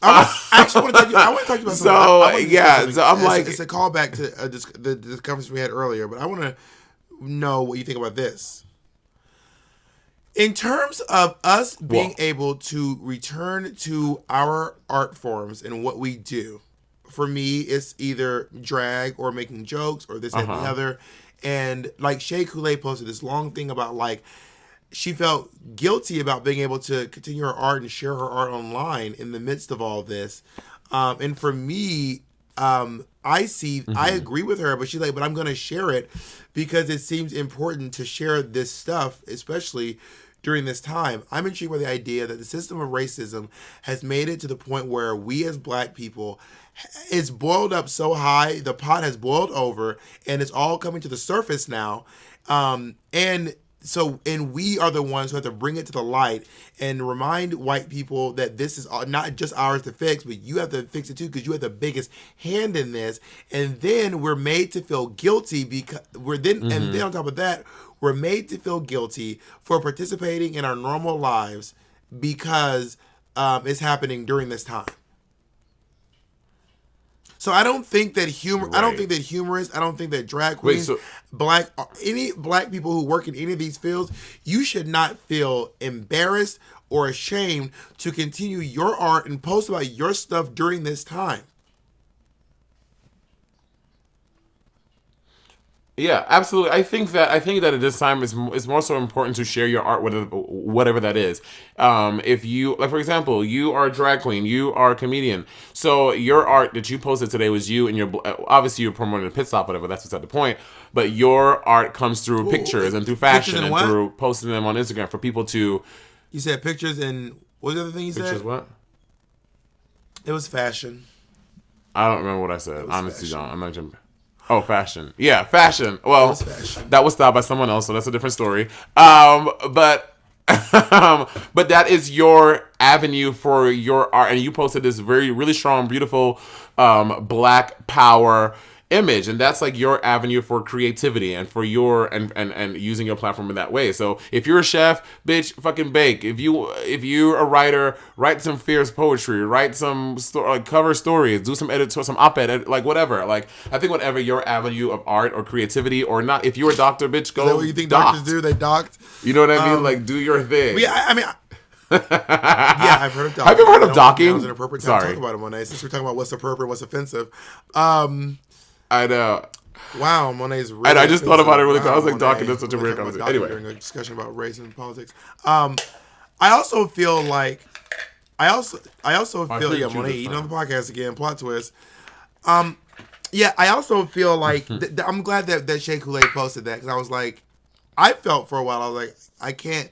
I actually want to talk to you. I want to talk to you about something. So I'm like, it's a callback to the conversation we had earlier, but I want to know what you think about this. In terms of us being able to return to our art forms and what we do, for me, it's either drag or making jokes or this and the other. And like Shea Coulee posted this long thing about like, she felt guilty about being able to continue her art and share her art online in the midst of all this. And for me, I agree with her, but she's like, but I'm going to share it because it seems important to share this stuff, especially during this time. I'm intrigued by the idea that the system of racism has made it to the point where we as Black people, it's boiled up so high, the pot has boiled over, and it's all coming to the surface now. And we are the ones who have to bring it to the light and remind white people that this is not just ours to fix, but you have to fix it too because you have the biggest hand in this. And then we're made to feel guilty because and then on top of that, we're made to feel guilty for participating in our normal lives because it's happening during this time. So I don't think that humor. I don't think that humorists. I don't think that drag queens, any Black people who work in any of these fields, you should not feel embarrassed or ashamed to continue your art and post about your stuff during this time. Yeah, absolutely. I think that at this time it's more so important to share your art, whatever that is. If you, like, for example, you are a drag queen, you are a comedian, so your art that you posted today was you and your, obviously you're promoting a pit stop, whatever. That's beside the point. But your art comes through pictures and through fashion and through posting them on Instagram for people to. You said pictures and what was the other thing you said? Pictures what? It was fashion. I don't remember what I said. Honestly, don't. I'm not jumping. Oh, fashion. Yeah, fashion. Well, that was styled by someone else, so that's a different story. But that is your avenue for your art, and you posted this really strong, beautiful Black power image, and that's like your avenue for creativity and for your and using your platform in that way. So if you're a chef, bitch, fucking bake. If you're a writer, write some fierce poetry, write some cover stories, do some some op-ed, like whatever. Like, I think whatever your avenue of art or creativity or not, if you're a doctor, bitch, go. Is that what you think doct. Doctors do? They docked. You know what I mean? Like, do your thing. Yeah, I mean. Yeah, I've heard of docking. Have you ever heard of docking? That was an appropriate time to talk about it one day. Since we're talking about what's appropriate, what's offensive. I know. Wow, Monet's really. And I just thought about it really quick. I was like, Monet. docking, that's such a weird conversation. Anyway. During a discussion about race and politics. I also feel like. I also feel, yeah, Monet eating on the podcast again, plot twist. Yeah, I also feel like, I'm glad that Shea Coulee posted that, because I was like, I felt for a while, I was like, I can't.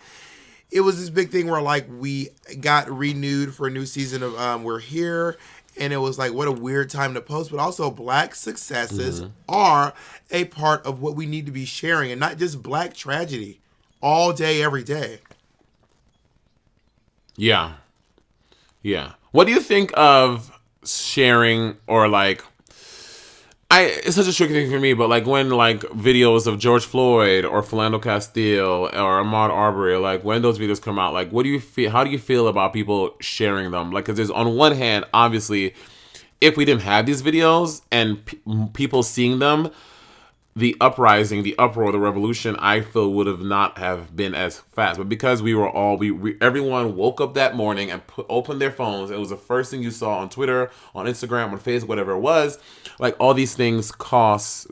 It was this big thing where, like, we got renewed for a new season of We're Here. And it was like, what a weird time to post. But also, Black successes are a part of what we need to be sharing. And not just Black tragedy. All day, every day. Yeah. Yeah. What do you think of sharing or like... it's such a tricky thing for me, but like when like videos of George Floyd or Philando Castile or Ahmaud Arbery, like when those videos come out, like what do you feel? How do you feel about people sharing them? Like, because there's, on one hand, obviously, if we didn't have these videos and people seeing them, the uprising, the uproar, the revolution, I feel would have not have been as fast. But because we were all, everyone woke up that morning and opened their phones. It was the first thing you saw on Twitter, on Instagram, on Facebook, whatever it was. Like, all these things cause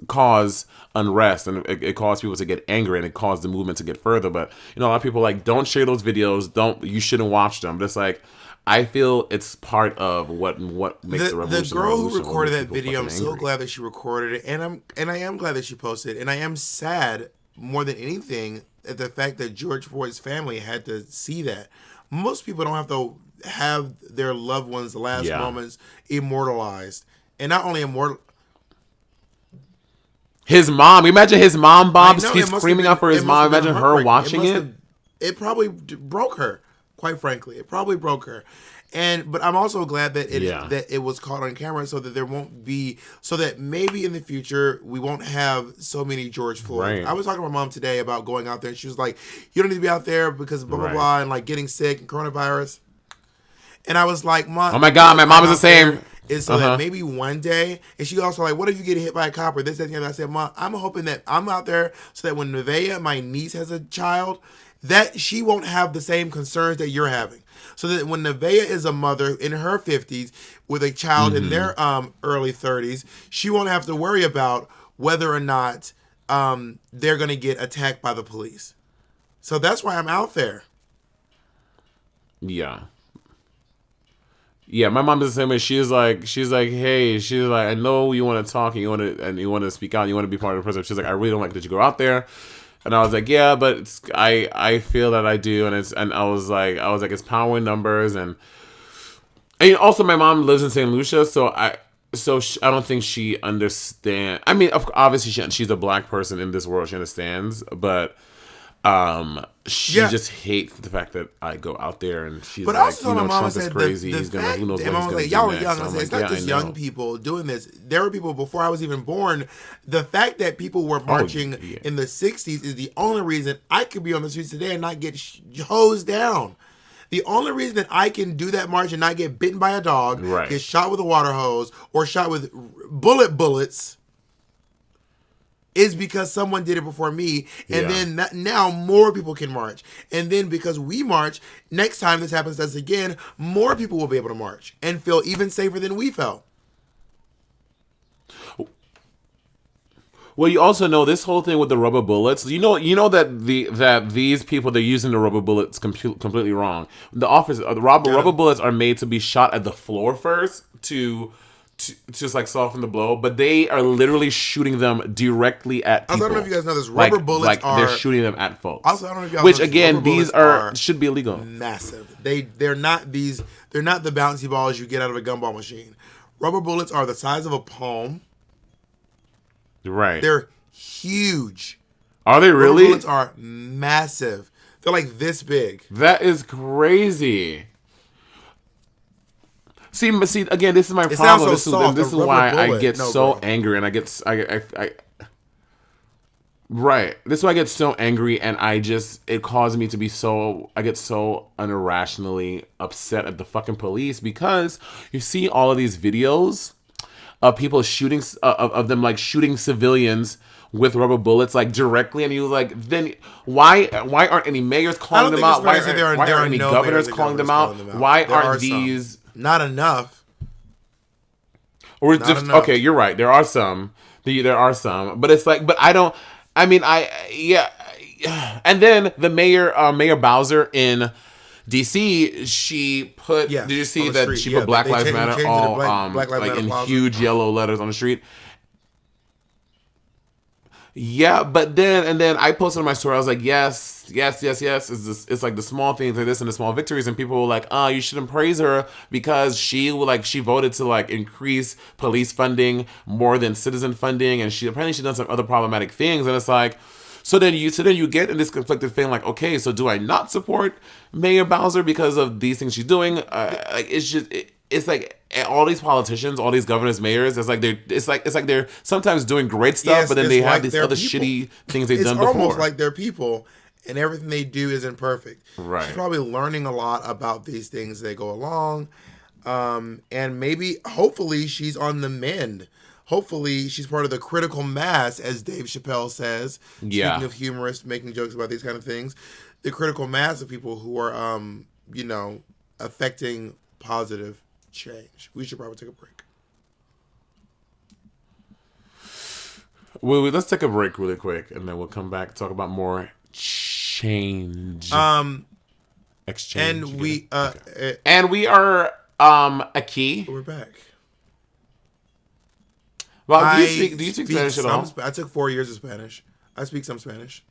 unrest, and it caused people to get angry, and it caused the movement to get further. But, a lot of people are like, don't share those videos. You shouldn't watch them. But it's like, I feel it's part of what makes the revolution. The girl who recorded that video, I'm so glad that she recorded it, and I am glad that she posted it, and I am sad more than anything at the fact that George Floyd's family had to see that. Most people don't have to have their loved ones' last moments immortalized, and not only his mom. Imagine his mom, Bob. He's screaming out for his mom. Imagine her watching it. It probably broke her. Quite frankly, it probably broke her, but I'm also glad that it was caught on camera, so that there won't be, so that maybe in the future we won't have so many George Floyd. Right. I was talking to my mom today about going out there, and she was like, "You don't need to be out there because blah blah blah," and like getting sick and coronavirus. And I was like, "Mom, oh my God, my mom is the same." Is so that maybe one day, and she also like, what if you get hit by a cop or this, that, and the other? I said, Mom, I'm hoping that I'm out there so that when Nevaeh, my niece, has a child, that she won't have the same concerns that you're having. So that when Nevaeh is a mother in her 50s with a child in their early 30s, she won't have to worry about whether or not they're going to get attacked by the police. So that's why I'm out there. Yeah. Yeah, my mom is the same way. She's like, hey, I know you want to talk and you want to speak out, and you want to be part of the process. She's like, I really don't like that you go out there. And I was like, yeah, but I feel that I do, and I was like, it's power in numbers, and also my mom lives in St. Lucia, so I don't think she understands. I mean, obviously she's a black person in this world, she understands, but she just hates the fact that I go out there, and she's but like, also, my mom Trump is crazy. He's gonna, who knows what he's gonna do y'all were next. young. I said, it's not just young people doing this. There were people before I was even born. The fact that people were marching in the 60s is the only reason I could be on the streets today and not get hosed down. The only reason that I can do that march and not get bitten by a dog, get shot with a water hose, or shot with bullets, is because someone did it before me, and then now more people can march. And then because we march, next time this happens to us again, more people will be able to march and feel even safer than we felt. Well, you also know this whole thing with the rubber bullets. You know that these people, they're using the rubber bullets completely wrong. The rubber bullets are made to be shot at the floor first to just like soften the blow, but they are literally shooting them directly at people. Also, I don't know if you guys know this. Rubber bullets are, they're shooting them at folks. Also, I don't know if you guys which know this, again, these should be illegal. Massive. They're not the bouncy balls you get out of a gumball machine. Rubber bullets are the size of a palm. Right. They're huge. Are they really? Rubber bullets are massive. They're like this big. That is crazy. See, again, this is my problem. This is why I get so angry, and right. This is why I get so angry, and it causes me to be I get so unirrationally upset at the fucking police, because you see all of these videos of people shooting, of them like shooting civilians with rubber bullets, like directly, and you like, then why aren't any mayors calling them out? Why aren't any governors calling them out? Why aren't these? Not enough. Or just enough. Okay, you're right. There are some, but it's like, but I don't. I mean, and then the Mayor Bowser in DC, she put. Did you see that she put Black Lives Matter all like in huge yellow letters on the street? Yeah, but then I posted on my story. I was like, yes. It's like the small things like this and the small victories, and people were like, you shouldn't praise her because she voted to like increase police funding more than citizen funding, and she done some other problematic things, and it's like, so then you get in this conflicted thing, like, okay, so do I not support Mayor Bowser because of these things she's doing? It's like all these politicians, all these governors, mayors, it's like they're sometimes doing great stuff, but then they have these other shitty things they've done before. It's almost like they're people, and everything they do isn't perfect. Right. She's probably learning a lot about these things as they go along, and maybe, hopefully, she's on the mend. hopefully she's part of the critical mass, as Dave Chappelle says. Yeah. Speaking of humorists making jokes about these kind of things, the critical mass of people who are, affecting positive change. We should probably take a break. Well, let's take a break really quick, and then we'll come back and talk about more change. Exchange. And we, and we are aquí. we're back. Well, do you speak Spanish at all? I took 4 years of Spanish. I speak some Spanish.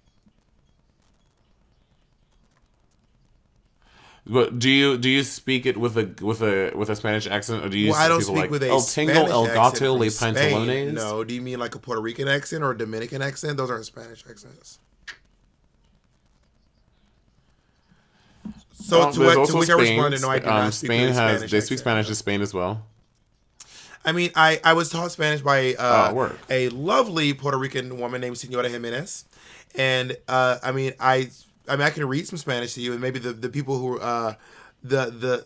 But do you speak it with a Spanish accent, or do you? Well, I don't people speak like, with a tengo Spanish el accent gato from le Spain. pantalones? No, do you mean like a Puerto Rican accent or a Dominican accent? Those aren't Spanish accents. So to which I responded, no, I do not speak Spain with a has Spanish they speak accent. Spanish in Spain as well. I mean, I was taught Spanish by word. a lovely Puerto Rican woman named Senora Jimenez, and I can read some Spanish to you, and maybe the people who the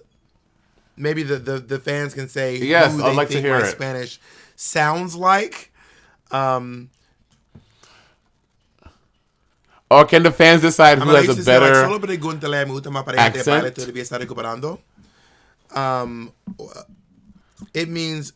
fans can say Yes, who I'd they like to think hear my it. Spanish sounds like. Or can the fans decide who has a better? Solo pregúntale a mi última pareja de baile todavía está recuperando. It means.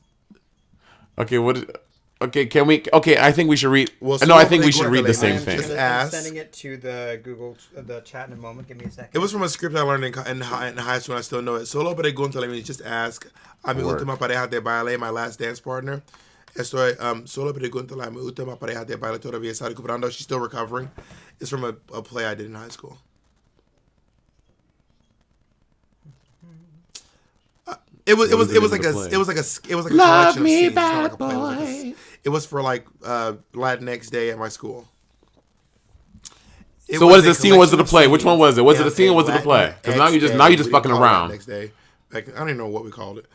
Okay, what? Okay, can we? Okay, I think we should read. Well, no, I so think we should read the same just thing. ask. I'm sending it to the chat in a moment. Give me a second. It was from a script I learned in high school, and I still know it. Solo pregúntale means just ask a mi última pareja de baile, my last dance partner. Solo pregúntale a mi última pareja de baile todavía está recuperando. She's still recovering. It's from a play I did in high school. It was like a collection of scenes. Not like a play. It was for like Latinx Day at my school. So what is the scene? Was it a play? Which one was it? Was it a scene or was it a play? Because now you're just fucking around. Next day, I don't even know what we called it.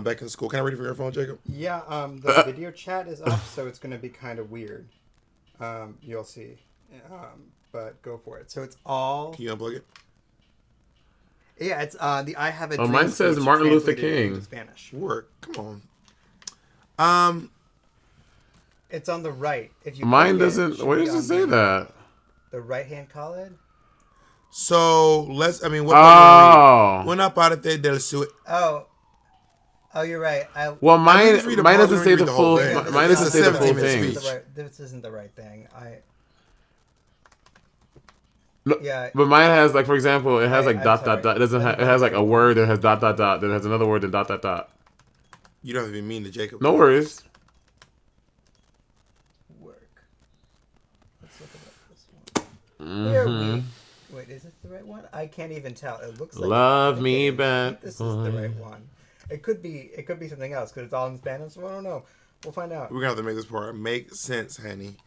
Back in school. Can I read it from your phone, Jacob? Yeah. The video chat is up, so it's going to be kind of weird. You'll see. But go for it. So it's all. Can you unplug it? Yeah, it's the I Have a Dream. Mine says speech Martin Luther translated King. into Spanish. Work. Come on. It's on the right. If you Mine click doesn't. should Where be does it on say that? The right-hand column. So let's. I mean, what? Oh. Una parte del su. Oh, you're right. Well, mine just read a mine part, doesn't let say me the read the full. whole thing. Mine This doesn't is say a the full 17-minute thing. speech. This isn't the right thing. No, Yeah. but mine has like, for example, it has like I'm dot sorry. dot dot. It doesn't. It has like a word that has dot dot dot. Then it has another word that dot dot dot. You don't even mean to Jacob. No worries. Work. Let's look at this one. There we. Wait, is it the right one? I can't even tell. It looks like. Love I me think back. This is the right one. It could be something else because it's all in Spanish. So I don't know. We'll find out. We're gonna have to make this part make sense, honey.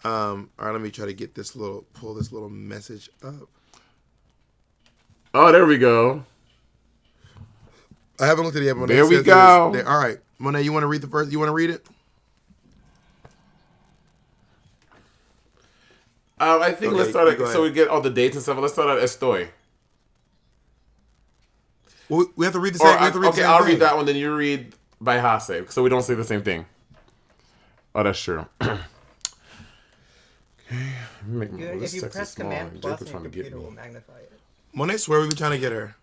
All right, let me try to pull this little message up. Oh, there we go. I haven't looked at it yet. But There we go. All right, Monet, you want to read the first? You want to read it? I think Okay, let's start. go So ahead. we get all the dates and stuff. Let's start at Estoy. Well, we have to read the same. Okay, I'll read that one. Then you read by Hase, so we don't say the same thing. Oh, that's true. If you press Command Plus, your computer will magnify it. Monet, swear we be trying to get her.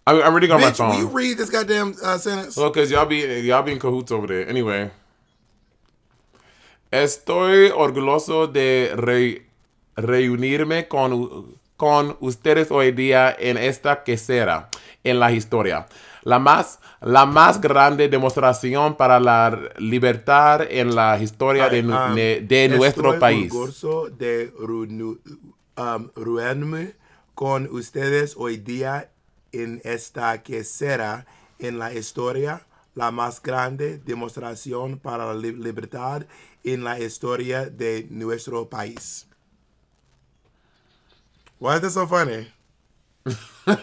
I'm reading on my Bitch, phone. will you read this goddamn sentence? Well, because y'all be in cahoots over there. Anyway. Estoy orgulloso de reunirme con ustedes hoy día en esta quesera en la historia. La más grande demostración para la libertad en la historia de nuestro país. Estoy orgulloso de reunirme con ustedes hoy día en esta quesera en la historia. La más grande demostración para la libertad en la historia de nuestro país. Why is this so funny? I'm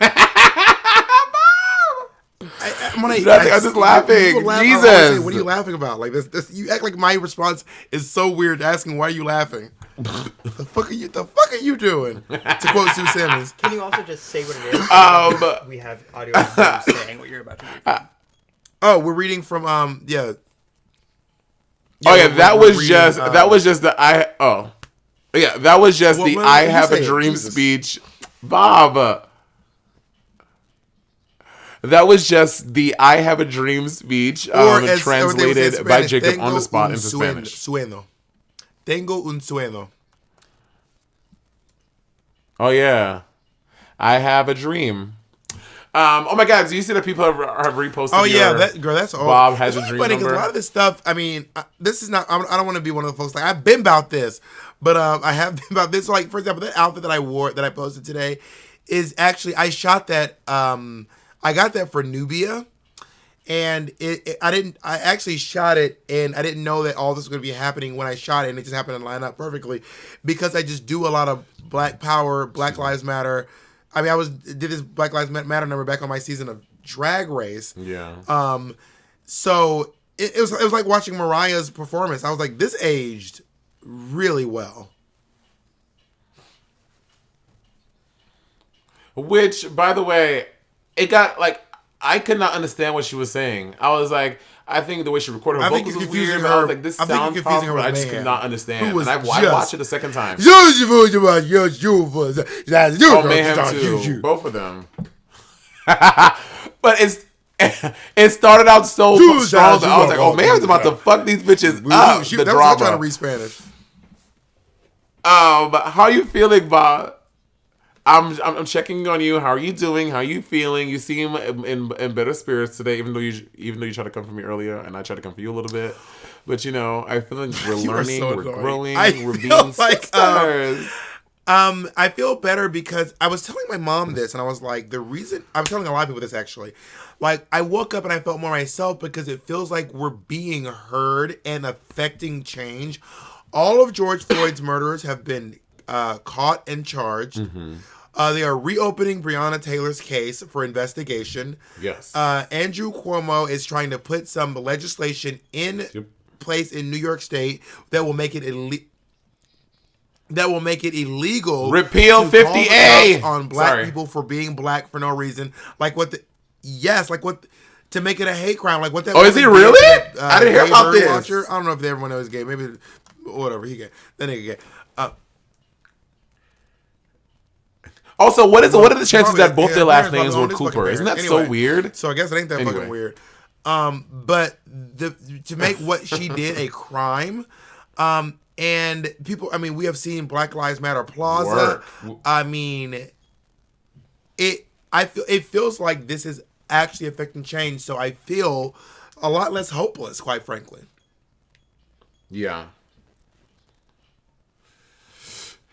just laughing. Jesus. What are you laughing about? Like this, you act like my response is so weird. Asking why are you laughing? The fuck are you doing? To quote Sue Simmons. Can you also just say what it is? We have audio of you saying what you're about to read. Oh, we're reading from yeah. Oh yeah, we're that was reading, just that was just the yeah, that was just the what I did you have a say? dream Jesus. speech, Bob. That was just the I have a dream speech, Or as or they would say in translated by Spanish, Jacob on the tengo spot un into Spanish. sueño. Tengo un sueño. Oh yeah, I have a dream. Oh my God! Do you see that people have reposted? Oh yeah, your that girl. That's all. Bob has it's a really dream funny because number. a lot of this stuff. I mean, this is not. I don't want to be one of the folks like I've been about this, but I have been about this. Like for example, that outfit that I wore that I posted today is actually I shot that. I got that for Nubia, and I actually shot it, and I didn't know that all this was going to be happening when I shot it, and it just happened to line up perfectly because I just do a lot of Black Power, Black Lives Matter. I mean, did this Black Lives Matter number back on my season of Drag Race. Yeah. So it was like watching Mariah's performance. I was like, this aged really well. Which, by the way, it got like I could not understand what she was saying. I was like, I think the way she recorded her I think vocals you're was weird. confusing But I was her- like, this I think you're sounds confusing her powerful. with I just Mayhem, could not understand. who was And I just- watched it the second time. Oh, Oh, Mayhem too. Both of them. But it started out so strong that I was like, oh, Mayhem's about to fuck these bitches up. The That was her drama. trying to read Spanish. But how are you feeling, Bob? I'm checking on you. How are you doing? How are you feeling? You seem in better spirits today, even though you tried to come for me earlier, and I tried to come for you a little bit. But I feel like we're You are learning, so we're annoying. growing, I we're feel being like, sisters. I feel better because I was telling my mom this, and I was like, I'm telling a lot of people this actually. Like, I woke up and I felt more myself because it feels like we're being heard and affecting change. All of George Floyd's murderers have been caught and charged. Mm-hmm. They are reopening Breonna Taylor's case for investigation. Yes. Andrew Cuomo is trying to put some legislation in place in New York State that will make it illegal. Repeal to call the 50A cops on black Sorry. people for being black for no reason. To make it a hate crime. Like what that. Oh, is woman he did really? to that, I didn't hear gay about bird this. Watcher. I don't know if everyone knows gay. Maybe whatever. He gay. That nigga gay. Also, what are the chances Probably- that both yeah, their last parents names probably were own this fucking Cooper? Isn't that parent. so Anyway, weird? So I guess it ain't that Anyway. fucking weird. But to make what she did a crime, and people, I mean, we have seen Black Lives Matter Plaza. Work. I mean, it feels like this is actually affecting change. So I feel a lot less hopeless, quite frankly. Yeah.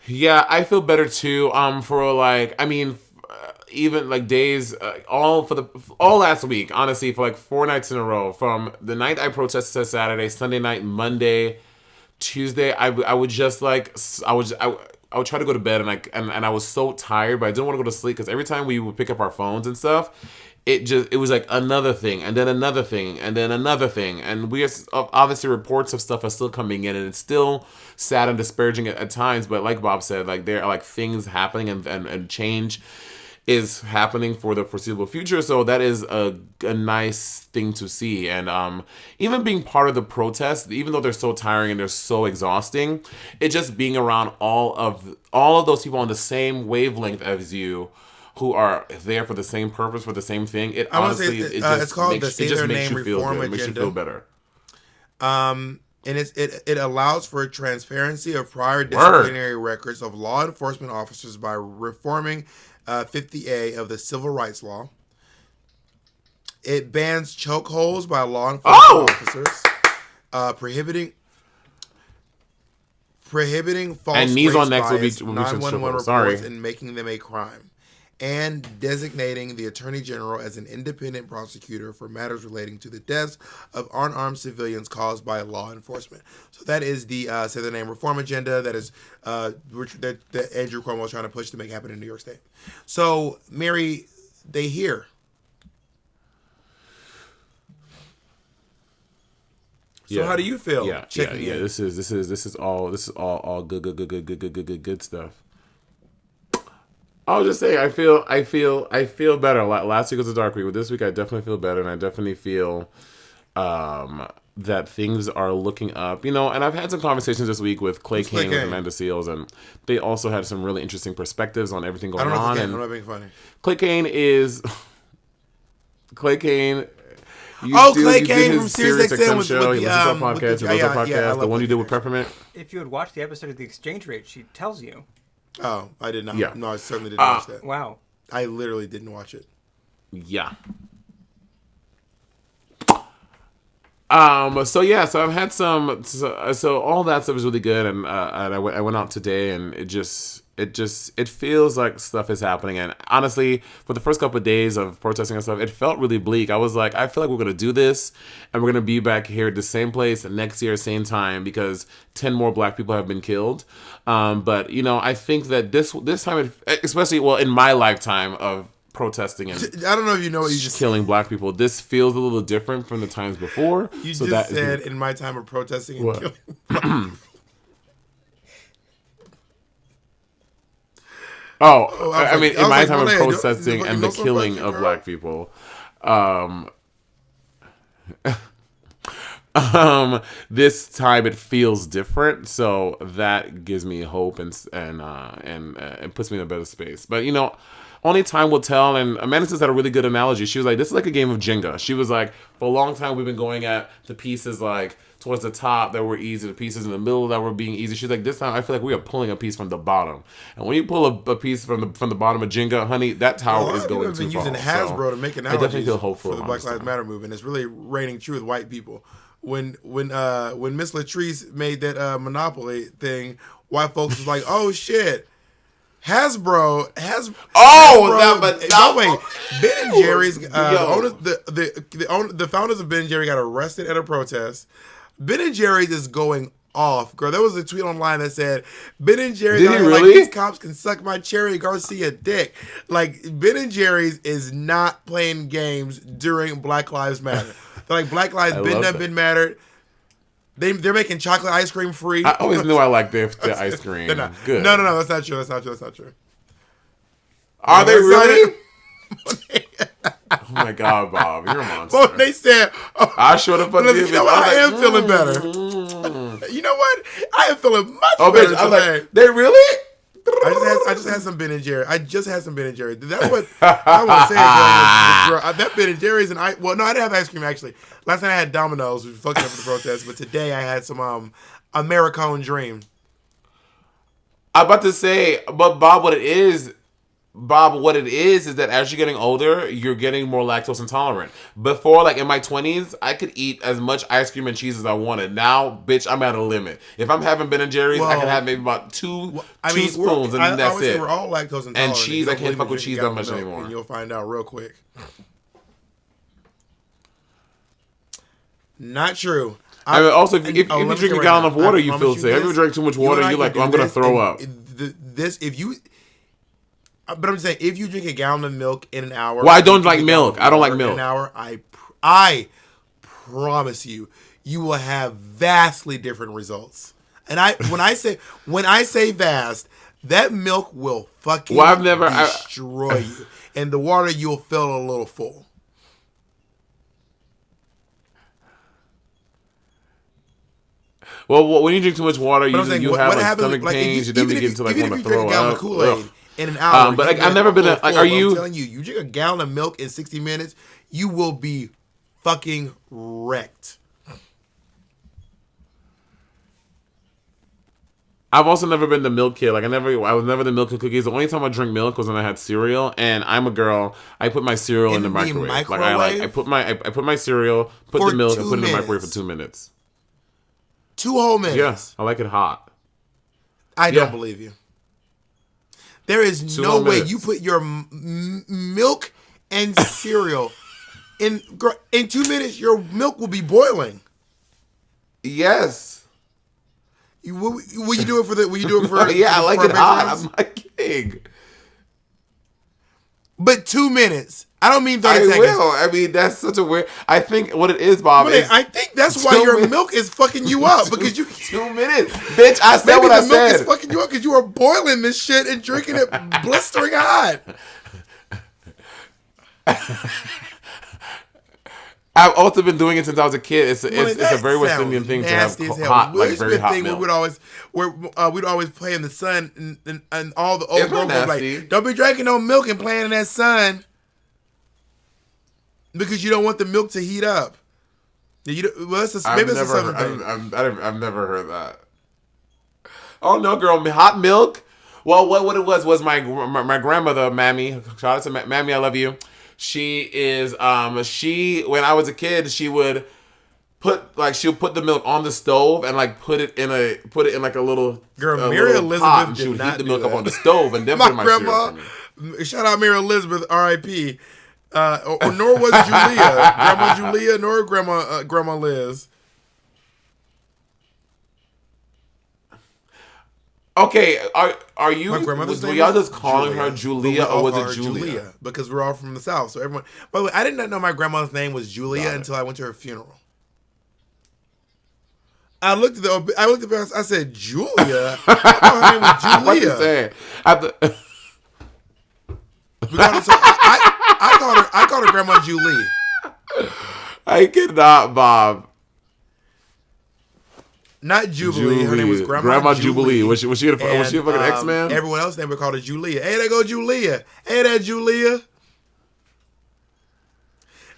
Yeah, I feel better too. Even like days, all last week, honestly, for like 4 nights in a row, from the night I protested to Saturday, Sunday night, Monday, Tuesday, I would just like, I would try to go to bed and I was so tired, but I didn't want to go to sleep because every time we would pick up our phones and stuff, it was like another thing and then another thing and then another thing, and obviously reports of stuff are still coming in, and it's still sad and disparaging at times, but like Bob said, like there are like things happening and change is happening for the foreseeable future, so that is a nice thing to see. And even being part of the protest, even though they're so tiring and they're so exhausting, it just being around all of those people on the same wavelength as you, who are there for the same purpose, for the same thing. It I wanna say honestly, that, it just it's called makes, the it Say just Their makes Name you feel Reform good. It makes you Agenda. feel better. And it allows for transparency of prior disciplinary records of law enforcement officers by reforming 50A of the Civil Rights Law. It bans chokeholds by law enforcement officers, prohibiting false And knees race on necks will be bias, 911 censored. reports Sorry. and making them a crime, and designating the Attorney General as an independent prosecutor for matters relating to the deaths of unarmed civilians caused by law enforcement. So that is the Say the Name Reform Agenda that is that Andrew Cuomo is trying to push to make happen in New York State. So, Mary, they hear. So how do you feel? Yeah. Checking in? This is all good stuff. I'll just say I feel better. Last week was a dark week, but this week I definitely feel better, and I definitely feel that things are looking up. You know, and I've had some conversations this week with Clay King and Amanda Seals, and they also had some really interesting perspectives on everything going on. And I'm not being funny. Clay Kane is Clay Kane. Clay Kane from Sirius XM with the podcast, the one you did with Peppermint. If you had watched the episode of The Exchange Rate, she tells you. Oh, I did not. Yeah. No, I certainly didn't watch that. Wow. I literally didn't watch it. Yeah. So I've had some. So all that stuff is really good, and I went out today, and it feels like stuff is happening. And honestly, for the first couple of days of protesting and stuff, it felt really bleak. I was like, I feel like we're gonna do this, and we're gonna be back here at the same place next year, same time, because 10 more Black people have been killed. But you know, I think that this time, especially in my lifetime of protesting and I don't know if you know what you just killing Black people, this feels a little different from the times before. You just said in my time of protesting and killing. I mean, in my time of protesting and the killing of Black people. This time it feels different, so that gives me hope and it puts me in a better space. But you know, only time will tell. And Amanda just had a really good analogy. She was like, this is like a game of Jenga. She was like, for a long time we've been going at the pieces like towards the top that were easy, the pieces in the middle that were being easy. She's like, this time I feel like we are pulling a piece from the bottom. And when you pull a piece from the bottom of Jenga, honey, that tower is going too far. Been using Hasbro to make analogies I definitely feel hopeful for the Black Lives Matter movement. It's really reigning true with white people. When Miss Latrice made that Monopoly thing, white folks was like, oh shit. Hasbro. By the way, Ben and Jerry's the founders of Ben and Jerry got arrested at a protest. Ben and Jerry's is going off, girl. There was a tweet online that said Ben and Jerry's like, these cops can suck my Cherry Garcia dick. Like, Ben and Jerry's is not playing games during Black Lives Matter. They're like, Black Lives been mattered. They're making chocolate ice cream free. I always knew I liked their ice cream. They're not. Good. No, that's not true. That's not true. Are they really? Oh my God, Bob, you're a monster. Well, they said, I should have put you know what? I am feeling better. You know what? I am feeling much better today. Like, they really? I just had some Ben and Jerry. That's what I want to say. Girl, that Ben and Jerry's and I didn't have ice cream actually. Last night I had Domino's, which fucked up for the protest. But today I had some Americone Dream. I'm about to say, but Bob, what it is that as you're getting older, you're getting more lactose intolerant. Before, like in my 20s, I could eat as much ice cream and cheese as I wanted. Now, bitch, I'm at a limit. If I'm having Ben and Jerry's, I can have maybe about two spoons, and that's it. We're all lactose intolerant. And cheese, I can't fuck with cheese that much anymore. And you'll find out real quick. Not true. I mean, also, if you drink a gallon of water, you feel sick. If you drink too much water, you're like, I'm going to throw up. But I'm just saying, if you drink a gallon of milk in an hour... Well, I don't like milk. I don't like milk. In an hour, I promise you, you will have vastly different results. And when I say vast, that milk will fucking destroy you. And the water, you'll feel a little full. Well, when you drink too much water, you have stomach pains. You then begin to want to throw up. Kool-Aid in an hour. But I've never been are you? I'm telling you, you drink a gallon of milk in 60 minutes, you will be fucking wrecked. I've also never been the milk kid. Like I was never the milk and cookies. The only time I drank milk was when I had cereal, and I'm a girl. I put my cereal in the microwave. I put my cereal, put the milk, and put it in the microwave for 2 minutes. 2 whole minutes. Yes, I like it hot. I don't believe you. There is no way you put your milk and cereal in 2 minutes. Your milk will be boiling. Yes. Will you do it for the? Will you do it for? Yeah, I like it hot. I'm not kidding. But 2 minutes. I don't mean 30 I seconds. will. I mean, that's such a weird. I think what it is, Bob, But is I think that's why 2 your minutes. milk is fucking you up because you. 2 minutes, bitch. I said Maybe what I the milk is said. fucking you up because you are boiling this shit and drinking it blistering hot. I've also been doing it since I was a kid. It's a That very West sounds Indian thing to have nasty as hell. hot, Well, like it's very been a hot thing milk. we'd always play in the sun and all the old It's not girls were nasty. like, don't be drinking no milk and playing in that sun because you don't want the milk to heat up. Maybe it's a southern thing. I've never heard that. Oh no, girl, hot milk. Well, what it was my grandmother, Mammy. Shout out to Mammy, I love you. She is when I was a kid, she would she'll put the milk on the stove and like put it in like a little Girl, a Mary little Elizabeth pot, and did she would not heat the do milk up that. on the stove and then My put my grandma, cereal for me. shout out Mary Elizabeth, R.I.P. Nor was Julia, Grandma Julia, nor Grandma Liz. Okay, are you? My grandmother's Were name y'all was just calling her but Julia, we all or was call it her Julia? Because we're all from the South. So everyone. By the way, I did not know my grandmother's name was Julia Got it. until I went to her funeral. I looked at her. I said, Julia. I thought her name was What you Julia. saying? I called her Grandma Julie. I cannot, Bob. Not Jubilee. Her name was Grandma Jubilee. Was she a fucking X-Man? Everyone else named her called her Julia. Hey, there go Julia. Hey, there Julia.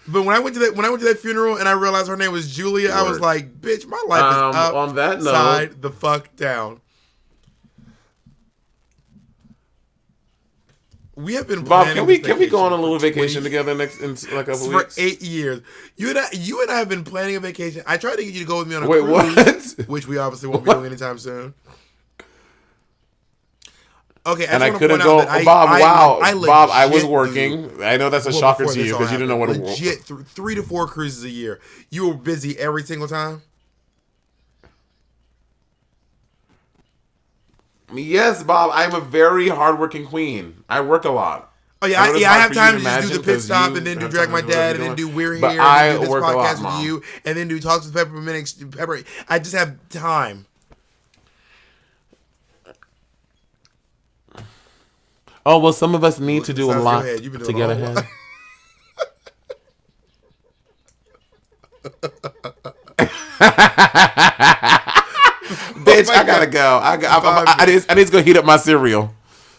But when I went to that funeral and I realized her name was Julia, I was Word. like, bitch, my life is up. On that note, side the fuck down. We have been Bob, planning can we this go on a vacation little for vacation 20 together in like a couple for weeks? 8 years. You and I have been planning a vacation. I tried to get you to go with me on a Wait, cruise, what? which we obviously won't be doing anytime soon. Okay, And I just wanna couldn't point go. out that Bob, Bob, I was legit working. do- I know that's a well, shocker before to this you all because you didn't know what happened, it was. legit 3 to 4 cruises a year. You were busy every single time. Yes, Bob, I'm a very hardworking queen. I work a lot. Oh yeah, know it's I hard have for you time to to just do imagine the pit 'cause stop you and then do have Drag time My to do what Dad you're and then do doing. We're Here But and I then do this work a lot, podcast Mom. with you and then do Talks with Pepper. I just have time. Oh well, some of us need to do a Besides, lot go ahead. You've been to doing get a whole ahead. Bitch, I gotta go. I need to go heat up my cereal.